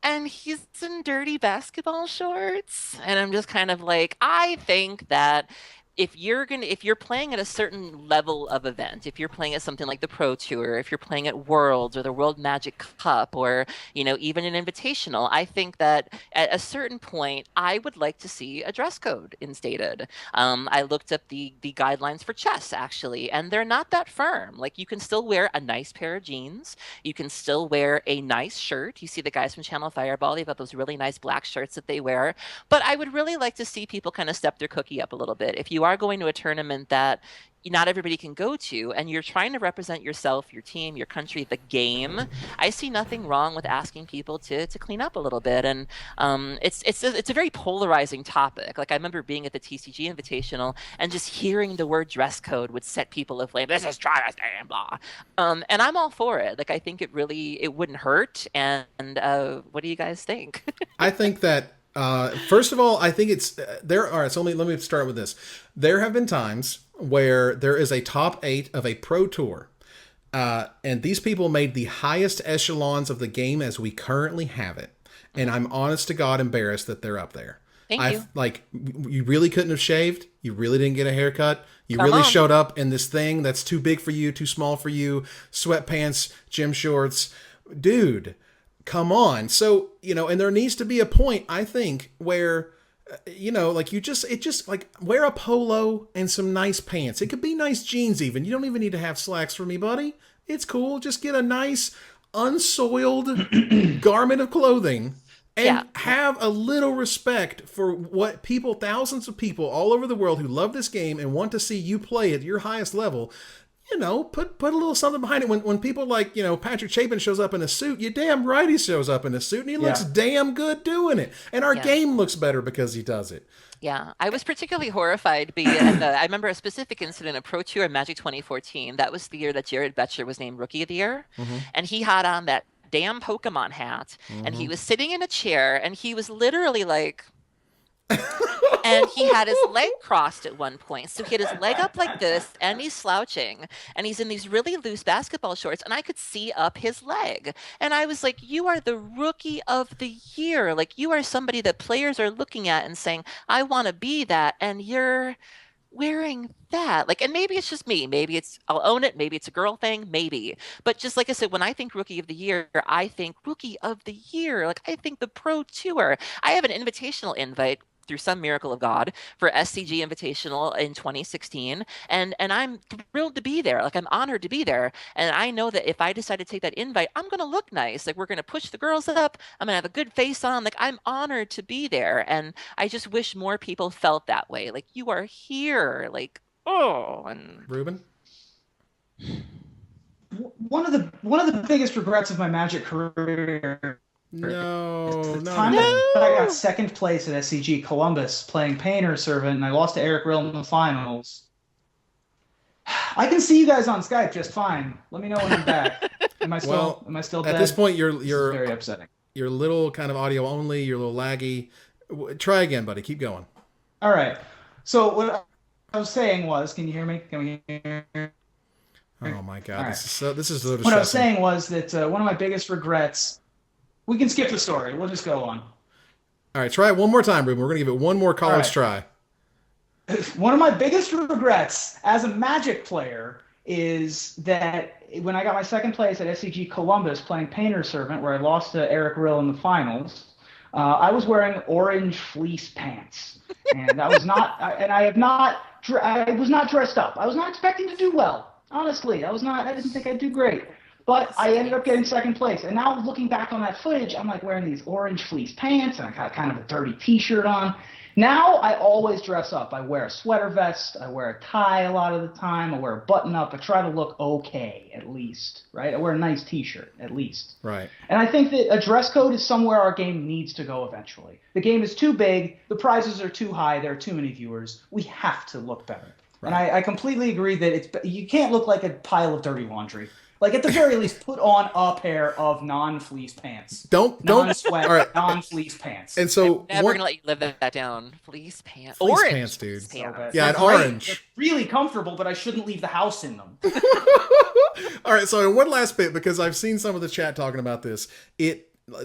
And he's in dirty basketball shorts. And I'm just kind of like, I think that if you're playing at a certain level of event, if you're playing at something like the Pro Tour, if you're playing at Worlds or the World Magic Cup, or even an Invitational, I think that at a certain point I would like to see a dress code instated. I looked up the guidelines for chess actually, and they're not that firm. Like, you can still wear a nice pair of jeans, you can still wear a nice shirt. You see the guys from Channel Fireball, they've got those really nice black shirts that they wear. But I would really like to see people kind of step their cookie up a little bit. If you are going to a tournament that not everybody can go to, and you're trying to represent yourself, your team, your country, the game, I see nothing wrong with asking people to clean up a little bit. And it's a very polarizing topic. Like, I remember being at the TCG Invitational and just hearing the word dress code would set people aflame. This is Travis and blah. And I'm all for it. Like, I think it wouldn't hurt. And what do you guys think? I think that first of all, I think it's there. All right, so let me start with this. There have been times where there is a top 8 of a Pro Tour, and these people made the highest echelons of the game as we currently have it. And I'm honest to God embarrassed that they're up there. Thank you. Like, you really couldn't have shaved. You really didn't get a haircut. You Come really on. showed up in this thing that's too big for you, too small for you, sweatpants, gym shorts. Dude, come on. So, and there needs to be a point, I think, where, like, like, wear a polo and some nice pants. It could be nice jeans even. You don't even need to have slacks for me, buddy. It's cool. Just get a nice, unsoiled garment of clothing and have a little respect for what thousands of people all over the world who love this game and want to see you play at your highest level. Put a little something behind it. When people like, Patrick Chapin shows up in a suit, you damn right he shows up in a suit, and he looks damn good doing it. And our game looks better because he does it. Yeah, I was particularly horrified. I remember a specific incident, a Pro Tour in Magic 2014. That was the year that Jared Betcher was named Rookie of the Year. Mm-hmm. And he had on that damn Pokemon hat, and he was sitting in a chair, and he was literally like... and he had his leg crossed at one point. So he had his leg up like this, and he's slouching, and he's in these really loose basketball shorts, and I could see up his leg. And I was like, you are the Rookie of the Year. Like, you are somebody that players are looking at and saying, I want to be that, and you're wearing that. Like, and maybe it's just me. Maybe I'll own it. Maybe it's a girl thing. Maybe. But just like I said, when I think Rookie of the Year, I think Rookie of the Year. Like, I think the Pro Tour. I have an invitational invite through some miracle of God for SCG Invitational in 2016. And I'm thrilled to be there. Like, I'm honored to be there. And I know that if I decide to take that invite, I'm going to look nice. Like, we're going to push the girls up. I'm going to have a good face on. Like, I'm honored to be there. And I just wish more people felt that way. Like, you are here. Like, and Reuben? One of the biggest regrets of my Magic career... No. I got second place at SCG Columbus playing Painter Servant, and I lost to Eric Rill in the finals. I can see you guys on Skype just fine. Let me know when I'm back. Am I still dead? At this point, you're very upsetting. You're a little kind of audio only. You're a little laggy. Try again, buddy. Keep going. All right. So what I was saying was, can you hear me? Can we hear? Oh my God! Right. This is so what I was saying was that one of my biggest regrets. We can skip the story. We'll just go on. All right, try it one more time, Reuben. We're going to give it one more college try. One of my biggest regrets as a Magic player is that when I got my second place at SCG Columbus playing Painter Servant, where I lost to Eric Rill in the finals, I was wearing orange fleece pants. And I was not dressed up. I was not expecting to do well. Honestly, I didn't think I'd do great. But I ended up getting second place. And now looking back on that footage, I'm like wearing these orange fleece pants, and I got kind of a dirty t-shirt on. Now I always dress up. I wear a sweater vest. I wear a tie a lot of the time. I wear a button-up. I try to look okay, at least, right? I wear a nice t-shirt, at least. Right. And I think that a dress code is somewhere our game needs to go eventually. The game is too big. The prizes are too high. There are too many viewers. We have to look better. Right. And I completely agree that you can't look like a pile of dirty laundry. Like, at the very least, put on a pair of non-fleece pants. Non-sweat, right. Non-fleece pants. And so I'm never going to let you live that down. Fleece pants. Fleece orange pants, dude. Fleece pants. Yeah, and orange. They're really comfortable, but I shouldn't leave the house in them. All right, so one last bit, because I've seen some of the chat talking about this.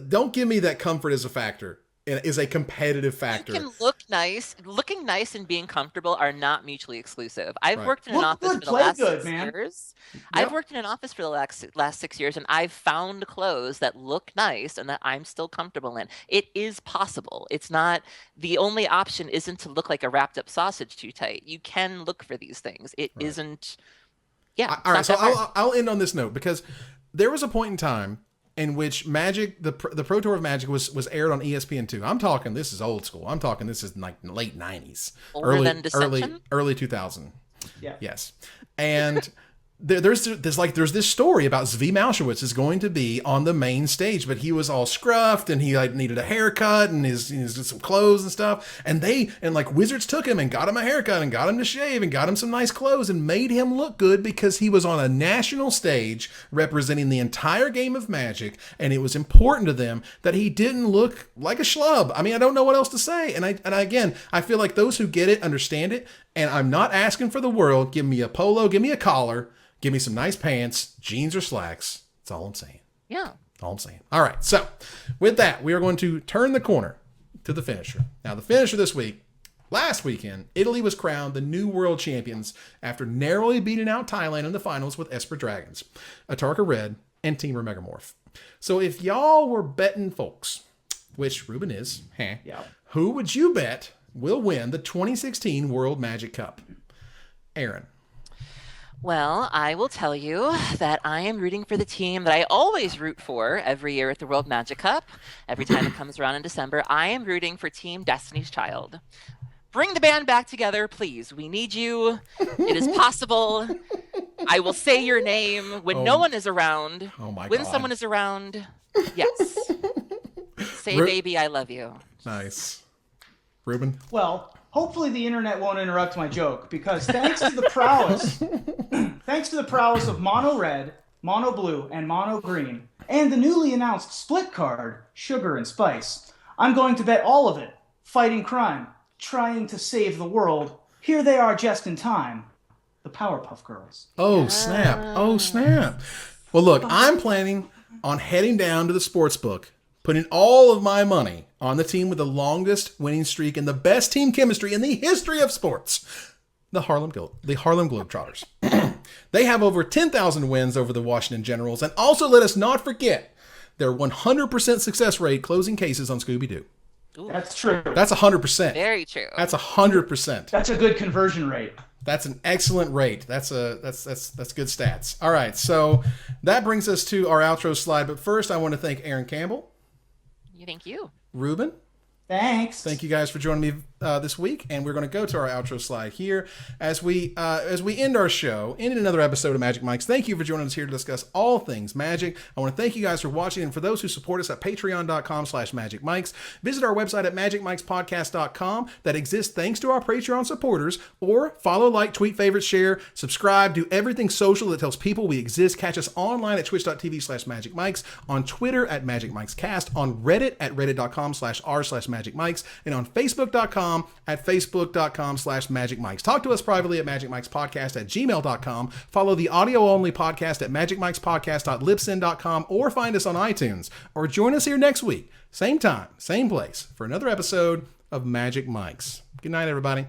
Don't give me that comfort as a factor. is a competitive factor. You can look nice. Looking nice and being comfortable are not mutually exclusive. I've worked in an office for the last 6 years. I've worked in an office for the last 6 years, and I've found clothes that look nice and that I'm still comfortable in. It is possible. It's not, the only option isn't to look like a wrapped up sausage too tight. You can look for these things. It isn't. Yeah. All right. So I'll end on this note, because there was a point in time in which Magic, the Pro Tour of Magic was aired on ESPN2. I'm talking, this is old school. I'm talking, this is like late 90s. Early 2000. Yeah. Yes. And there's this story about Zvi Malshowitz is going to be on the main stage, but he was all scruffed and he like needed a haircut and his some clothes and stuff. And Wizards took him and got him a haircut and got him to shave and got him some nice clothes and made him look good, because he was on a national stage representing the entire game of Magic. And it was important to them that he didn't look like a schlub. I mean, I don't know what else to say. And again, I feel like those who get it understand it. And I'm not asking for the world. Give me a polo, give me a collar. Give me some nice pants, jeans or slacks. That's all I'm saying. Yeah. All I'm saying. All right. So with that, we are going to turn the corner to the finisher. Now, the finisher this week, last weekend, Italy was crowned the new world champions after narrowly beating out Thailand in the finals with Esper Dragons, Atarka Red, and Temur Megamorph. So if y'all were betting folks, which Reuben is, who would you bet will win the 2016 World Magic Cup? Aaron. Well, I will tell you that I am rooting for the team that I always root for every year at the World Magic Cup. Every time it comes around in December, I am rooting for Team Destiny's Child. Bring the band back together, please. We need you. It is possible. I will say your name when no one is around. Oh my when God. someone is around, yes. Say, baby, I love you. Nice. Reuben? Well, hopefully the internet won't interrupt my joke, because thanks to the prowess of Mono Red, Mono Blue, and Mono Green, and the newly announced split card, Sugar and Spice, I'm going to bet all of it. Fighting crime, trying to save the world. Here they are just in time. The Powerpuff Girls. Oh, snap. Oh, snap. Well, look, I'm planning on heading down to the sports book, putting all of my money on the team with the longest winning streak and the best team chemistry in the history of sports, the Harlem Globetrotters. They have over 10,000 wins over the Washington Generals, and also let us not forget their 100% success rate closing cases on Scooby-Doo. That's true. That's 100%. Very true. That's 100%. That's a good conversion rate. That's an excellent rate. That's good stats. All right, so that brings us to our outro slide. But first, I want to thank Aaron Campbell. Thank you. Reuben. Thanks. Thank you guys for joining me this week, and we're going to go to our outro slide here as we end our show in another episode of Magic Mics. Thank you for joining us here to discuss all things Magic. I want to thank you guys for watching, and for those who support us at patreon.com/magicmics, visit our website at magicmicspodcast.com that exists thanks to our Patreon supporters, or follow, like, tweet, favorite, share, subscribe, do everything social that tells people we exist. Catch us online at twitch.tv/magicmics, on Twitter at magicmicscast, on Reddit at reddit.com/r/magicmics, and on facebook.com at facebook.com/magicmics. Talk to us privately at magicmicspodcast@gmail.com. Follow the audio-only podcast at magicmicspodcast.libsyn.com, or find us on iTunes. Or join us here next week, same time, same place, for another episode of Magic Mics. Good night, everybody.